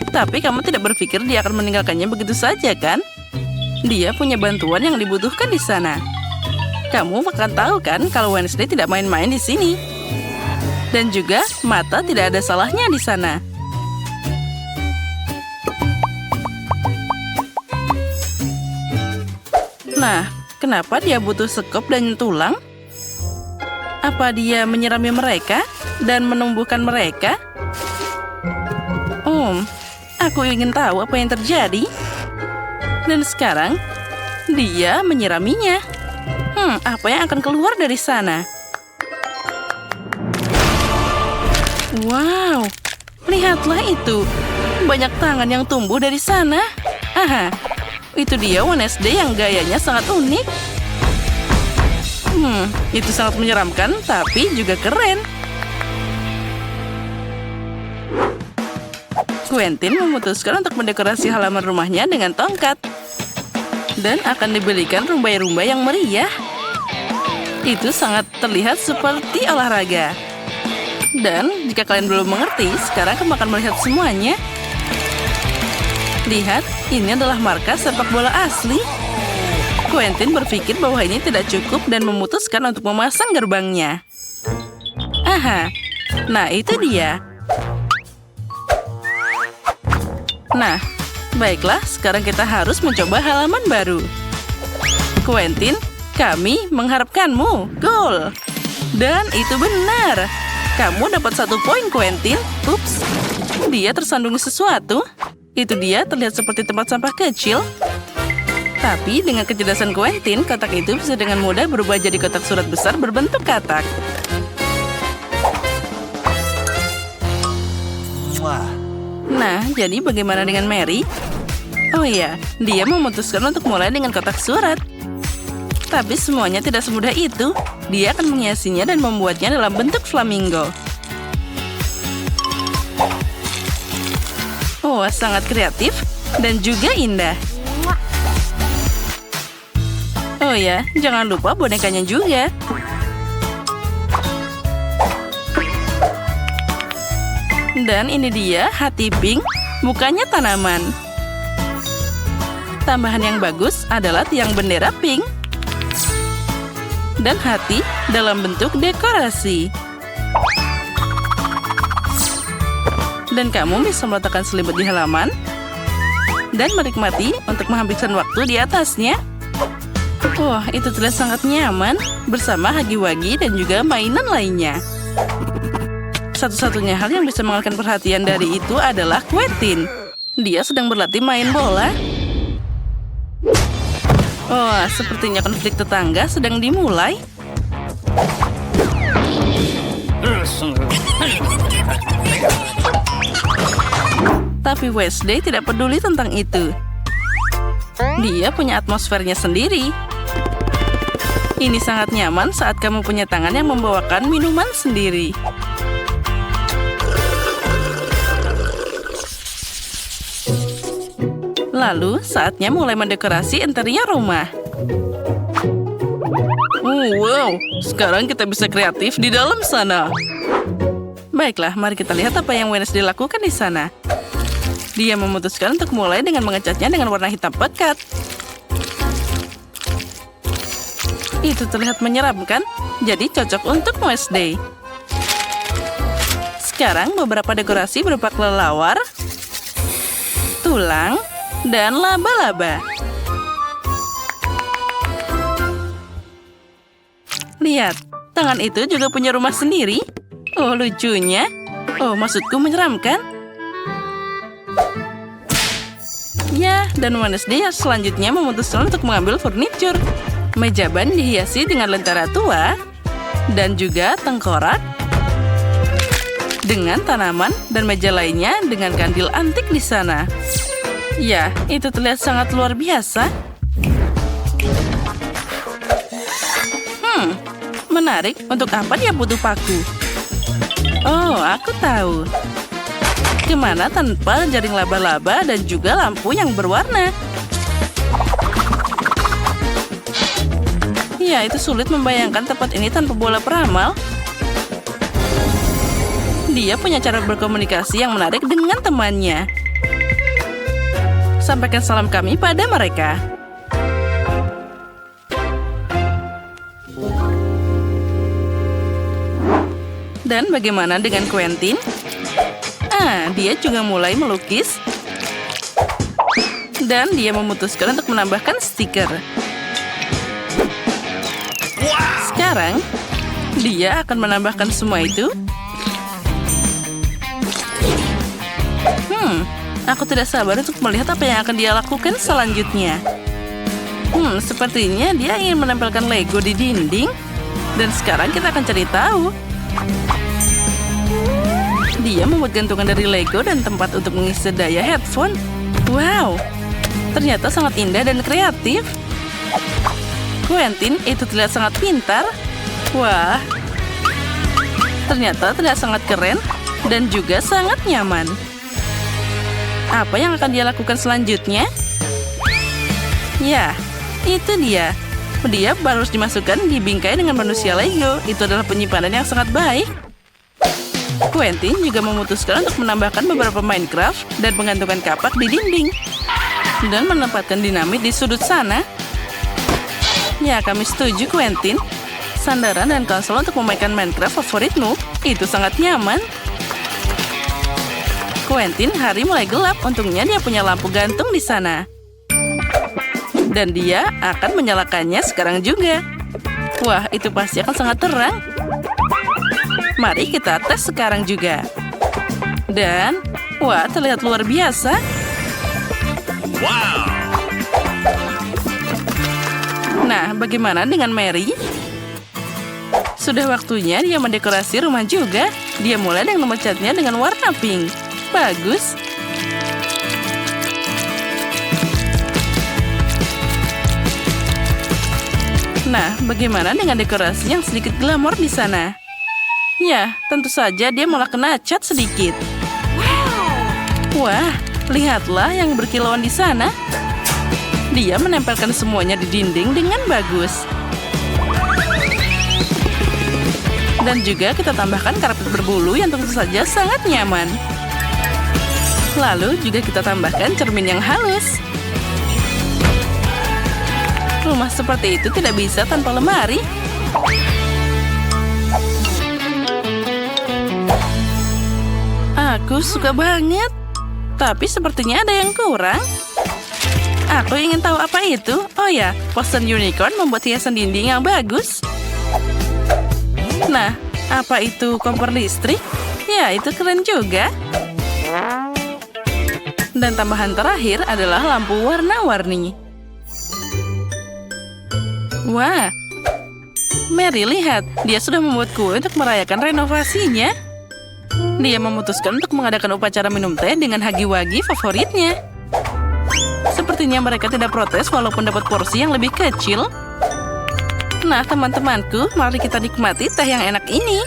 Tapi kamu tidak berpikir dia akan meninggalkannya begitu saja, kan? Dia punya bantuan yang dibutuhkan di sana. Kamu akan tahu kan kalau Wednesday tidak main-main di sini. Dan juga mata tidak ada salahnya di sana. Nah, kenapa dia butuh sekop dan tulang? Apa dia menyirami mereka dan menumbuhkan mereka? Aku ingin tahu apa yang terjadi. Dan sekarang, dia menyiraminya. Apa yang akan keluar dari sana? Wow, lihatlah itu. Banyak tangan yang tumbuh dari sana. Aha, itu dia Wednesday yang gayanya sangat unik. Itu sangat menyeramkan, tapi juga keren. Quentin memutuskan untuk mendekorasi halaman rumahnya dengan tongkat. Dan akan dibelikan rumbai-rumbai yang meriah. Itu sangat terlihat seperti olahraga. Dan jika kalian belum mengerti, sekarang kamu akan melihat semuanya. Lihat, ini adalah markas sepak bola asli. Quentin berpikir bahwa ini tidak cukup dan memutuskan untuk memasang gerbangnya. Aha, nah itu dia. Nah, baiklah, sekarang kita harus mencoba halaman baru. Quentin, kami mengharapkanmu. Gol! Dan itu benar. Kamu dapat 1 poin, Quentin. Ups, dia tersandung sesuatu. Itu dia terlihat seperti tempat sampah kecil. Tapi dengan kecerdasan Quentin, kotak itu bisa dengan mudah berubah jadi kotak surat besar berbentuk katak. Nah, jadi bagaimana dengan Mary? Oh iya, dia memutuskan untuk mulai dengan kotak surat. Tapi semuanya tidak semudah itu. Dia akan menghiasinya dan membuatnya dalam bentuk flamingo. Oh, sangat kreatif dan juga indah. Oh ya, jangan lupa bonekanya juga. Dan ini dia hati pink, mukanya tanaman. Tambahan yang bagus adalah tiang bendera pink. Dan hati dalam bentuk dekorasi. Dan kamu bisa meletakkan selimut di halaman dan menikmati untuk menghabiskan waktu di atasnya. Wah, itu terlihat sangat nyaman bersama hagi-wagi dan juga mainan lainnya. Satu-satunya hal yang bisa mengalihkan perhatian dari itu adalah Quentin. Dia sedang berlatih main bola. Oh, sepertinya konflik tetangga sedang dimulai. Tapi Wednesday tidak peduli tentang itu. Dia punya atmosfernya sendiri. Ini sangat nyaman saat kamu punya tangan yang membawakan minuman sendiri. Lalu, saatnya mulai mendekorasi interior rumah. Oh, wow, sekarang kita bisa kreatif di dalam sana. Baiklah, mari kita lihat apa yang Wednesday lakukan di sana. Dia memutuskan untuk mulai dengan mengecatnya dengan warna hitam pekat. Itu terlihat menyeramkan, jadi cocok untuk Wednesday. Sekarang beberapa dekorasi berupa kelelawar, tulang, dan laba-laba. Lihat, tangan itu juga punya rumah sendiri. Oh, lucunya. Oh, maksudku menyeramkan. Ya, dan Wednesday selanjutnya memutuskan untuk mengambil furniture. Meja ban dihiasi dengan lentera tua, dan juga tengkorak, dengan tanaman dan meja lainnya dengan kandil antik di sana. Ya, itu terlihat sangat luar biasa. Menarik, untuk apa dia butuh paku? Oh, aku tahu. Kemana tanpa jaring laba-laba dan juga lampu yang berwarna? Ya, itu sulit membayangkan tempat ini tanpa bola peramal. Dia punya cara berkomunikasi yang menarik dengan temannya. Sampaikan salam kami pada mereka. Dan bagaimana dengan Quentin? Dia juga mulai melukis. Dan dia memutuskan untuk menambahkan stiker. Sekarang, dia akan menambahkan semua itu. Aku tidak sabar untuk melihat apa yang akan dia lakukan selanjutnya. Sepertinya dia ingin menempelkan Lego di dinding. Dan sekarang kita akan cari tahu. Dia membuat gantungan dari Lego dan tempat untuk mengisi daya headphone. Wow, ternyata sangat indah dan kreatif. Quentin itu terlihat sangat pintar. Wah, ternyata terlihat sangat keren dan juga sangat nyaman. Apa yang akan dia lakukan selanjutnya? Ya, itu dia. Dia harus dimasukkan di bingkai dengan manusia Lego. Itu adalah penyimpanan yang sangat baik. Quentin juga memutuskan untuk menambahkan beberapa Minecraft dan menggantungkan kapak di dinding. Dan menempatkan dinamit di sudut sana. Ya, kami setuju Quentin. Sandaran dan konsol untuk memainkan Minecraft favoritmu. Itu sangat nyaman. Quentin, hari mulai gelap. Untungnya dia punya lampu gantung di sana. Dan dia akan menyalakannya sekarang juga. Wah, itu pasti akan sangat terang. Mari kita tes sekarang juga. Dan, wah, terlihat luar biasa. Wow! Nah, bagaimana dengan Mary? Sudah waktunya dia mendekorasi rumah juga. Dia mulai dengan memecatnya dengan warna pink. Bagus. Nah, bagaimana dengan dekorasi yang sedikit glamor di sana? Ya, tentu saja dia malah kena cat sedikit. Wah, lihatlah yang berkilauan di sana. Dia menempelkan semuanya di dinding dengan bagus. Dan juga kita tambahkan karpet berbulu yang tentu saja sangat nyaman. Lalu juga kita tambahkan cermin yang halus. Rumah seperti itu tidak bisa tanpa lemari. Aku suka banget. Tapi sepertinya ada yang kurang. Aku ingin tahu apa itu. Oh ya, poster unicorn membuat hiasan dinding yang bagus. Nah, apa itu kompor listrik? Ya, itu keren juga. Dan tambahan terakhir adalah lampu warna-warni. Wah, Mary, lihat. Dia sudah membuat kue untuk merayakan renovasinya. Dia memutuskan untuk mengadakan upacara minum teh dengan hagi-wagi favoritnya. Sepertinya mereka tidak protes walaupun dapat porsi yang lebih kecil. Nah, teman-temanku, mari kita nikmati teh yang enak ini.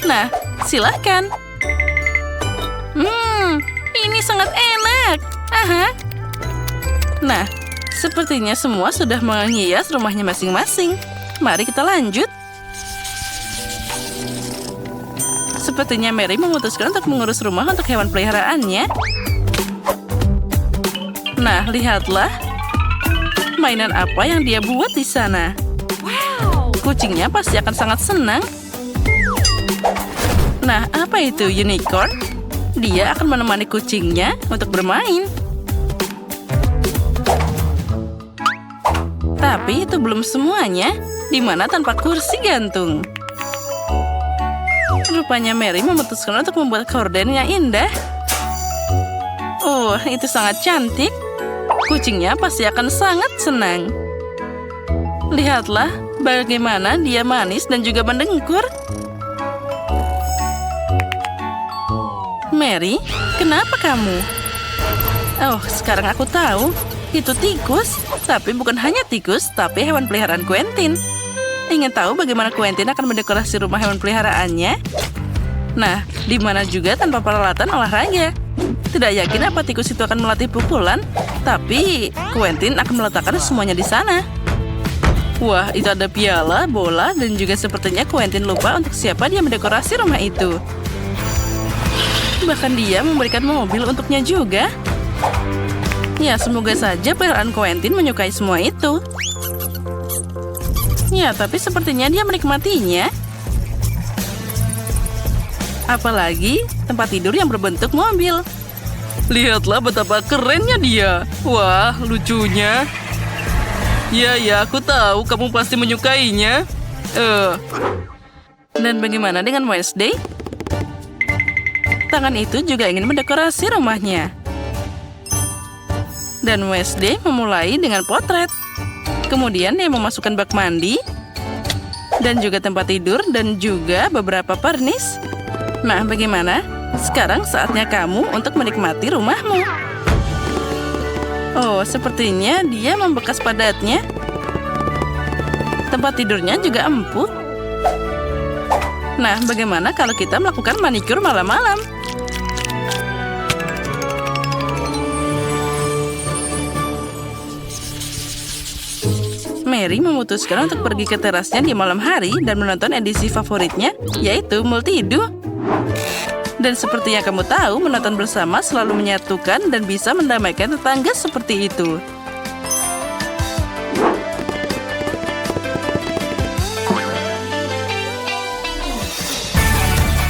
Nah, silahkan. Ini sangat enak. Aha. Nah, sepertinya semua sudah menghias rumahnya masing-masing. Mari kita lanjut. Sepertinya Mary memutuskan untuk mengurus rumah untuk hewan peliharaannya. Nah, lihatlah. Mainan apa yang dia buat di sana. Kucingnya pasti akan sangat senang. Nah, apa itu unicorn? Dia akan menemani kucingnya untuk bermain. Tapi itu belum semuanya. Di mana tanpa kursi gantung. Rupanya Mary memutuskan untuk membuat korden yang indah. Oh, itu sangat cantik. Kucingnya pasti akan sangat senang. Lihatlah bagaimana dia manis dan juga mendengkur. Mary, kenapa kamu? Oh, sekarang aku tahu. Itu tikus. Tapi bukan hanya tikus, tapi hewan peliharaan Quentin. Ingin tahu bagaimana Quentin akan mendekorasi rumah hewan peliharaannya? Nah, di mana juga tanpa peralatan olahraga. Tidak yakin apa tikus itu akan melatih pukulan, tapi Quentin akan meletakkan semuanya di sana. Wah, itu ada piala, bola, dan juga sepertinya Quentin lupa untuk siapa dia mendekorasi rumah itu. Bahkan dia memberikan mobil untuknya juga. Ya, semoga saja peliharaan Quentin menyukai semua itu. Ya, tapi sepertinya dia menikmatinya. Apalagi tempat tidur yang berbentuk mobil. Lihatlah betapa kerennya dia. Wah, lucunya. Ya, aku tahu kamu pasti menyukainya. Dan bagaimana dengan Wednesday? Tangan itu juga ingin mendekorasi rumahnya. Dan Wednesday memulai dengan potret. Kemudian dia memasukkan bak mandi. Dan juga tempat tidur dan juga beberapa pernis. Nah, bagaimana? Sekarang saatnya kamu untuk menikmati rumahmu. Oh, sepertinya dia membekas padatnya. Tempat tidurnya juga empuk. Nah, bagaimana kalau kita melakukan manikur malam-malam? Mary memutuskan untuk pergi ke terasnya di malam hari dan menonton edisi favoritnya, yaitu Multidu. Dan seperti yang kamu tahu, menonton bersama selalu menyatukan dan bisa mendamaikan tetangga seperti itu.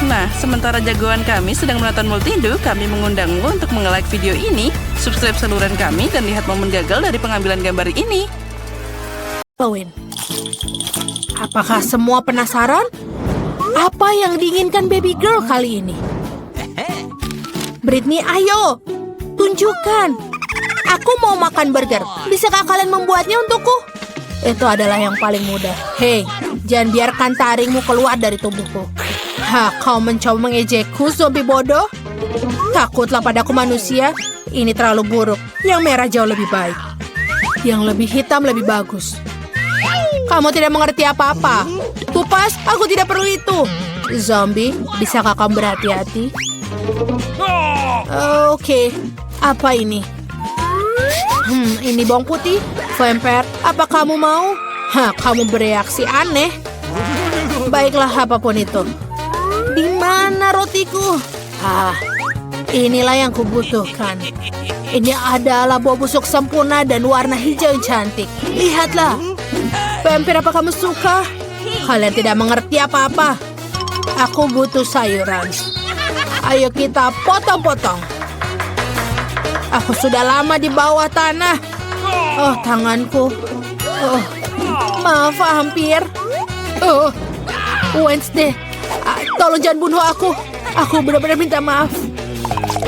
Nah, sementara jagoan kami sedang menonton Multidu, kami mengundangmu untuk nge-like video ini, subscribe saluran kami, dan lihat momen gagal dari pengambilan gambar ini. Halloween. Apakah semua penasaran? Apa yang diinginkan baby girl kali ini? Britney, ayo! Tunjukkan! Aku mau makan burger. Bisakah kalian membuatnya untukku? Itu adalah yang paling mudah. Hei, jangan biarkan taringmu keluar dari tubuhku. Kau mencoba mengejekku, zombie bodoh? Takutlah padaku manusia? Ini terlalu buruk. Yang merah jauh lebih baik. Yang lebih hitam lebih bagus. Kamu tidak mengerti apa-apa. Kupas, aku tidak perlu itu. Zombie, bisakah kamu berhati-hati? Oke, apa ini? Ini bawang putih. Vampire, apa kamu mau? Kamu bereaksi aneh. Baiklah, apapun itu. Di mana rotiku? Inilah yang kubutuhkan. Ini adalah bau busuk sempurna dan warna hijau yang cantik. Lihatlah. Vampir, apa kamu suka? Kalian tidak mengerti apa-apa. Aku butuh sayuran. Ayo kita potong-potong. Aku sudah lama di bawah tanah. Oh, tanganku. Oh, maaf, vampir. Oh, Wednesday. Tolong jangan bunuh aku. Aku benar-benar minta maaf.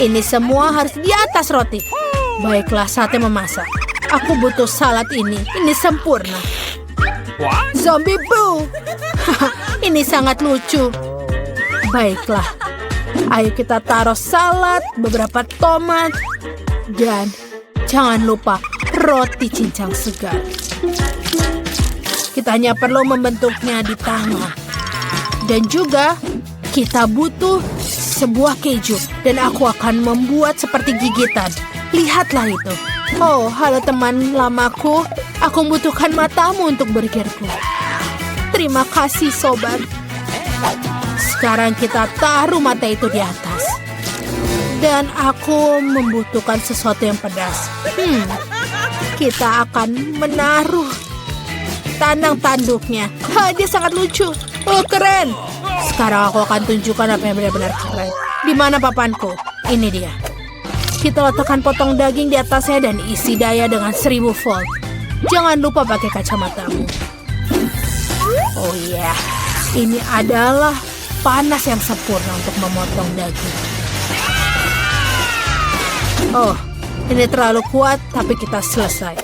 Ini semua harus di atas roti. Baiklah, saatnya memasak. Aku butuh salad ini. Ini sempurna. Zombie boo. Ini sangat lucu. Baiklah. Ayo kita taruh salad, beberapa tomat, dan jangan lupa roti cincang segar. Kita hanya perlu membentuknya di tangan. Dan juga kita butuh sebuah keju. Dan aku akan membuat seperti gigitan. Lihatlah itu. Oh, halo teman lamaku. Aku membutuhkan matamu untuk burgerku. Terima kasih, sobat. Sekarang kita taruh mata itu di atas. Dan aku membutuhkan sesuatu yang pedas. Kita akan menaruh tandang tanduknya. Dia sangat lucu. Oh, keren. Sekarang aku akan tunjukkan apa yang benar-benar keren. Di mana papanku? Ini dia. Kita letakkan potong daging di atasnya dan isi daya dengan 1000 volt. Jangan lupa pakai kacamatamu. Oh iya, ini adalah panas yang sempurna untuk memotong daging. Oh, ini terlalu kuat, tapi kita selesai.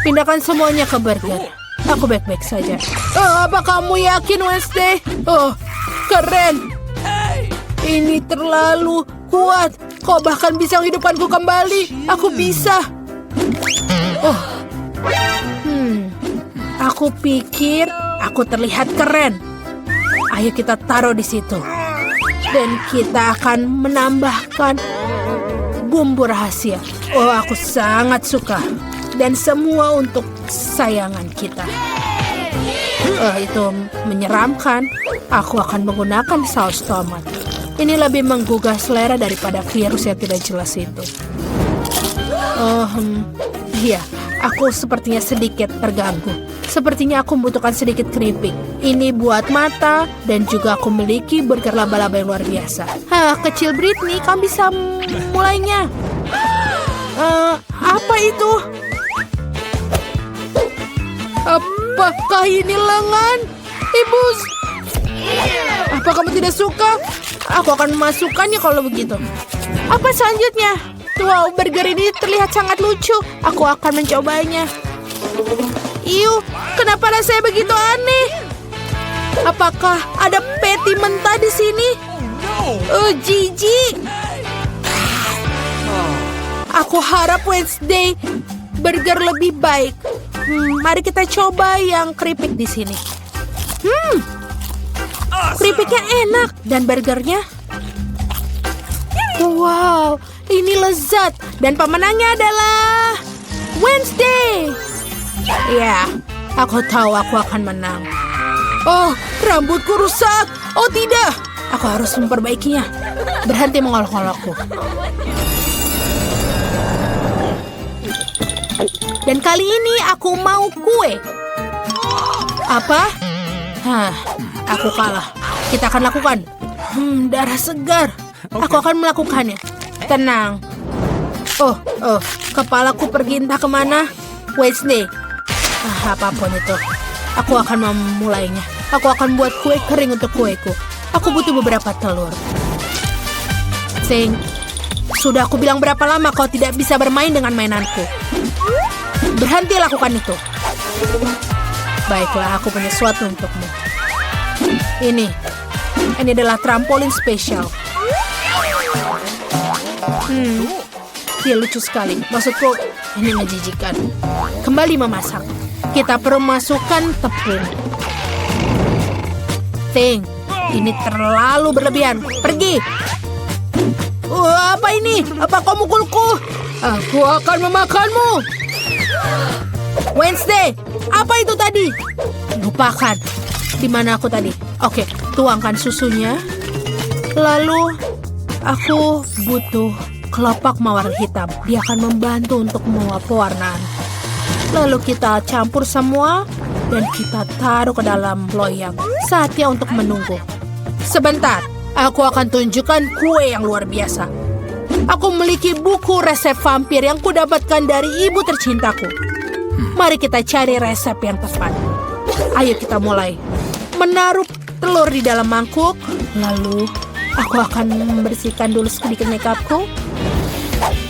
Pindahkan semuanya ke burger. Aku baik-baik saja. Oh, apa kamu yakin, Wednesday? Oh, keren. Ini terlalu kuat. Kau bahkan bisa menghidupkanku kembali. Aku bisa. Oh, aku pikir aku terlihat keren. Ayo kita taruh di situ. Dan kita akan menambahkan bumbu rahasia. Oh, aku sangat suka. Dan semua untuk sayangan kita. Itu menyeramkan. Aku akan menggunakan saus tomat. Ini lebih menggugah selera daripada virus yang tidak jelas itu. Iya, aku sepertinya sedikit terganggu. Sepertinya aku membutuhkan sedikit keripik. Ini buat mata dan juga aku memiliki burger laba-laba yang luar biasa. Kecil Britney, kamu bisa mulainya. Apa itu? Apakah ini lengan? Ibu, apa kamu tidak suka? Aku akan memasukkannya kalau begitu. Apa selanjutnya? Wow, burger ini terlihat sangat lucu. Aku akan mencobanya. Iu, kenapa rasanya begitu aneh? Apakah ada patty mentah di sini? Oh, jijik. Aku harap Wednesday burger lebih baik. Mari kita coba yang keripik di sini. Keripiknya enak dan burgernya. Wow, ini lezat dan pemenangnya adalah Wednesday. Ya, aku tahu aku akan menang. Oh, rambutku rusak. Oh tidak, aku harus memperbaikinya. Berhenti mengolok-olokku. Dan kali ini aku mau kue. Apa? Aku kalah. Kita akan lakukan. Darah segar. Aku akan melakukannya. Tenang. Oh, kepalaku pergi entah kemana. Wednesday. Apapun itu. Aku akan memulainya. Aku akan buat kue kering untuk kueku. Aku butuh beberapa telur. Sing, sudah aku bilang berapa lama kau tidak bisa bermain dengan mainanku. Berhenti lakukan itu. Baiklah, aku punya sesuatu untukmu. Ini adalah trampolin spesial. Dia lucu sekali. Maksudku, ini menjijikan. Kembali memasak. Kita perlu masukkan tepung. Ting, ini terlalu berlebihan. Pergi. Apa ini? Apa kau mukulku? Aku akan memakanmu. Wednesday, apa itu tadi? Lupakan. Di mana aku tadi? Oke, tuangkan susunya. Lalu, aku butuh kelopak mawar hitam. Dia akan membantu untuk menguap pewarnaan. Lalu kita campur semua dan kita taruh ke dalam loyang. Saatnya untuk menunggu. Sebentar, aku akan tunjukkan kue yang luar biasa. Aku memiliki buku resep vampir yang kudapatkan dari ibu tercintaku. Mari kita cari resep yang tepat. Ayo kita mulai. Menaruh telur di dalam mangkuk. Lalu aku akan membersihkan dulu sedikit makeupku.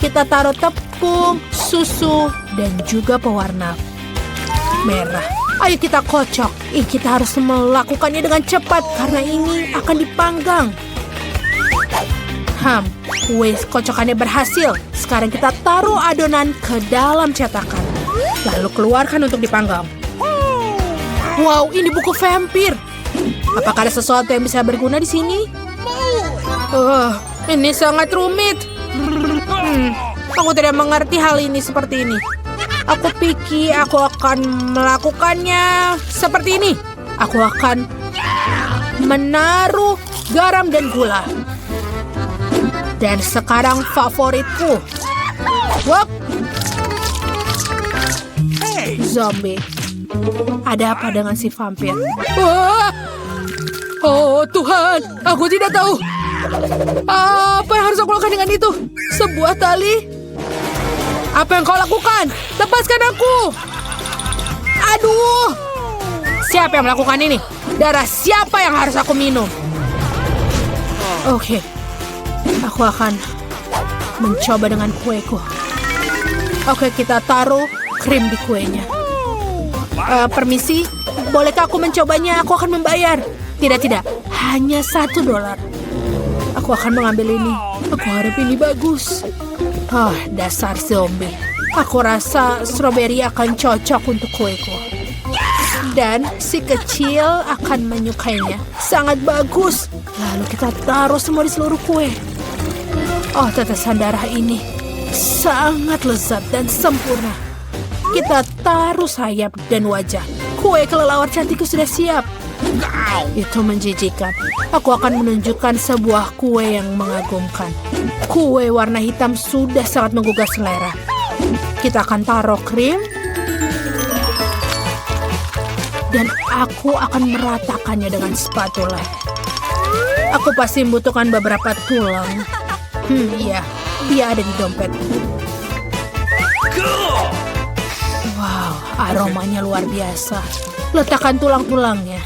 Kita taruh tepung, susu, dan juga pewarna merah. Ayo kita kocok. Kita harus melakukannya dengan cepat karena ini akan dipanggang. Kocokannya berhasil. Sekarang kita taruh adonan ke dalam cetakan. Lalu keluarkan untuk dipanggang. Wow, ini buku vampir. Apakah ada sesuatu yang bisa berguna di sini? Ini sangat rumit. Aku tidak mengerti hal ini seperti ini. Aku pikir aku akan melakukannya seperti ini. Aku akan menaruh garam dan gula. Dan sekarang favoritku. Wop. Zombie. Ada apa dengan si vampir? Wah! Oh Tuhan, aku tidak tahu. Apa yang harus aku lakukan dengan itu? Sebuah tali? Apa yang kau lakukan? Lepaskan aku! Aduh! Siapa yang melakukan ini? Darah siapa yang harus aku minum? Oke. Aku akan mencoba dengan kueku. Oke, kita taruh krim di kuenya. Permisi, bolehkah aku mencobanya? Aku akan membayar. Tidak. Hanya $1. Aku akan mengambil ini. Aku harap ini bagus. Dasar zombie. Aku rasa stroberi akan cocok untuk kueku. Dan si kecil akan menyukainya. Sangat bagus. Lalu kita taruh semua di seluruh kue. Tetesan darah ini sangat lezat dan sempurna. Kita taruh sayap dan wajah. Kue kelelawar cantikku sudah siap. Itu menjijikan. Aku akan menunjukkan sebuah kue yang mengagumkan. Kue warna hitam sudah sangat menggugah selera. Kita akan taruh krim. Dan aku akan meratakannya dengan spatula. Aku pasti membutuhkan beberapa tulang. Iya, dia ada di dompetku. Wow, aromanya luar biasa. Letakkan tulang-tulangnya.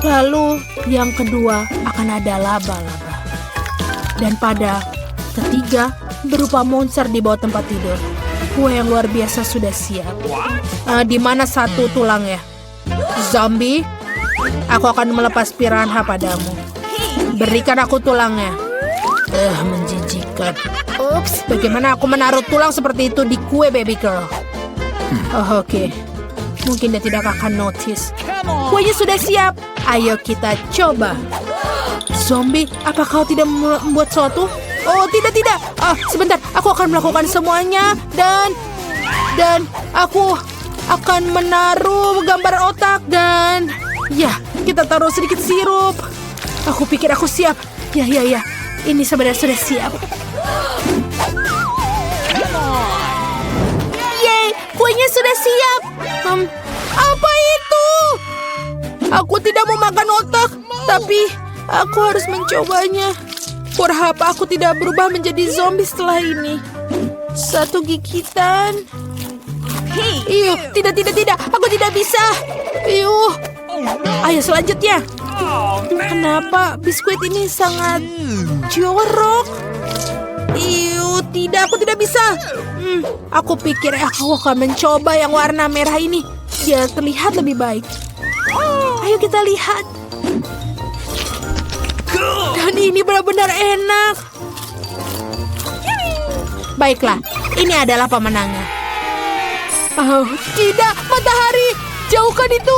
Lalu yang kedua akan ada laba-laba. Dan pada ketiga berupa monster di bawah tempat tidur. Kue yang luar biasa sudah siap. Di mana satu tulangnya? Zombie, aku akan melepas piranha padamu. Berikan aku tulangnya. Menjijikan. Ups, bagaimana aku menaruh tulang seperti itu di kue baby girl? Oke. Mungkin dia tidak akan notice. Kuenya sudah siap. Ayo kita coba. Zombie, apa kau tidak membuat sesuatu? Oh, tidak. Sebentar. Aku akan melakukan semuanya. Dan aku akan menaruh gambar otak. Dan ya, kita taruh sedikit sirup. Aku pikir aku siap. Ya. Ini sebenarnya sudah siap. Yeay, kuenya sudah siap. Apa itu? Aku tidak mau makan otak, tapi aku harus mencobanya. Berharap aku tidak berubah menjadi zombie setelah ini. Satu gigitan. Tidak. Aku tidak bisa. Ayo selanjutnya. Kenapa biskuit ini sangat jorok? Tidak, aku tidak bisa. Aku pikir aku akan mencoba yang warna merah ini. Dia terlihat lebih baik. Ayo kita lihat. Dan ini benar-benar enak. Baiklah, ini adalah pemenangnya. Oh, tidak, matahari. Jauhkan itu.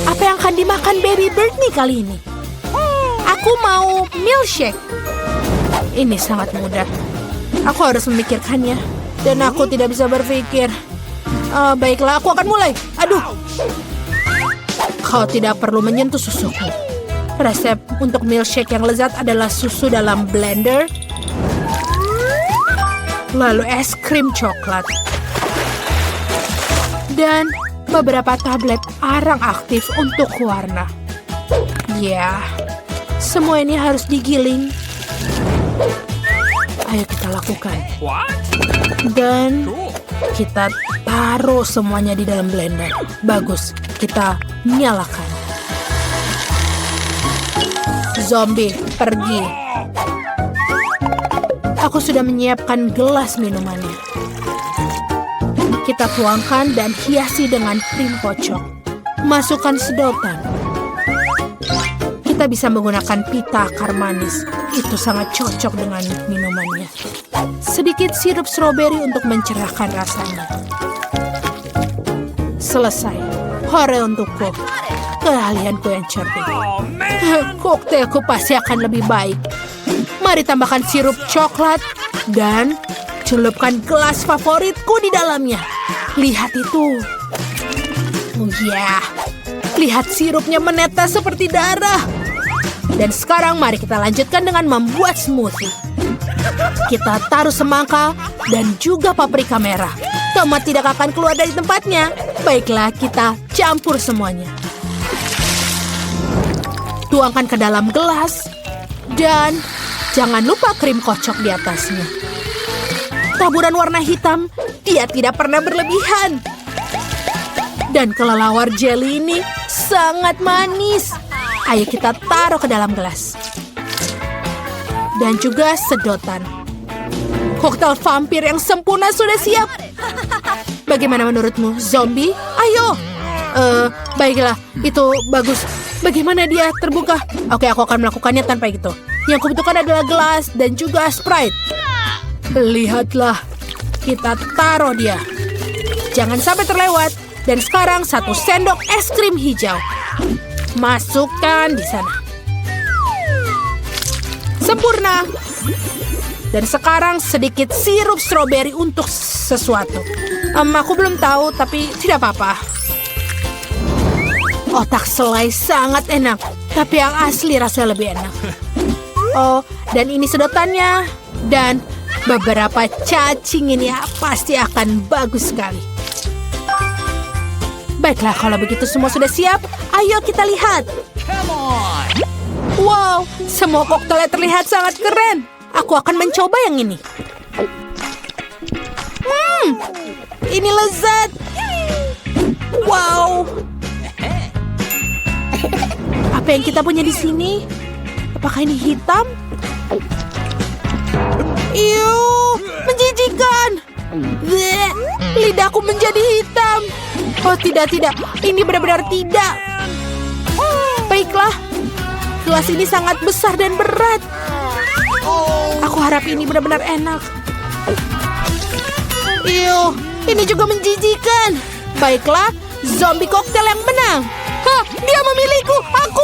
Apa yang akan dimakan baby bird nih kali ini? Aku mau milkshake. Ini sangat mudah. Aku harus memikirkannya. Dan aku tidak bisa berpikir. Baiklah, aku akan mulai. Aduh. Kau tidak perlu menyentuh susuku. Resep untuk milkshake yang lezat adalah susu dalam blender. Lalu es krim coklat. Dan beberapa tablet arang aktif untuk warna. Ya, semua ini harus digiling. Ayo kita lakukan. Dan kita taruh semuanya di dalam blender. Bagus, kita nyalakan. Zombie, pergi. Aku sudah menyiapkan gelas minumannya. Kita tuangkan dan hiasi dengan krim kocok. Masukkan sedotan. Kita bisa menggunakan pita akar manis. Itu sangat cocok dengan minumannya. Sedikit sirup stroberi untuk mencerahkan rasanya. Selesai. Hore untukku. Keahlianku yang cerdik. Koktailku pasti akan lebih baik. Mari tambahkan sirup coklat dan celupkan gelas favoritku di dalamnya. Lihat itu. Oh ya, Lihat sirupnya menetes seperti darah. Dan sekarang mari kita lanjutkan dengan membuat smoothie. Kita taruh semangka dan juga paprika merah. Tomat tidak akan keluar dari tempatnya. Baiklah, kita campur semuanya. Tuangkan ke dalam gelas. Dan jangan lupa krim kocok di atasnya. Taburan warna hitam, dia tidak pernah berlebihan. Dan kelelawar jelly ini sangat manis. Ayo kita taruh ke dalam gelas. Dan juga sedotan. Koktail vampir yang sempurna sudah siap. Bagaimana menurutmu, zombie? Ayo. Baiklah, itu bagus. Bagaimana dia terbuka? Oke, aku akan melakukannya tanpa itu. Yang kubutuhkan adalah gelas dan juga Sprite. Lihatlah, kita taruh dia. Jangan sampai terlewat. Dan sekarang 1 sendok es krim hijau. Masukkan di sana. Sempurna. Dan sekarang sedikit sirup stroberi untuk sesuatu. Aku belum tahu, tapi tidak apa-apa. Otak selai sangat enak, tapi yang asli rasanya lebih enak. Oh, dan ini sedotannya. Dan beberapa cacing ini pasti akan bagus sekali. Baiklah, kalau begitu semua sudah siap, ayo kita lihat. Wow, semua koktailnya terlihat sangat keren. Aku akan mencoba yang ini. Ini lezat. Wow. Apa yang kita punya di sini? Apakah ini hitam? Iuh, menjijikan. Bleh, lidahku menjadi hitam. Oh tidak, ini benar-benar tidak. Baiklah, gelas ini sangat besar dan berat. Aku harap ini benar-benar enak. Iuh, ini juga menjijikan. Baiklah, zombie koktail yang menang. Hah, dia memilihku. Aku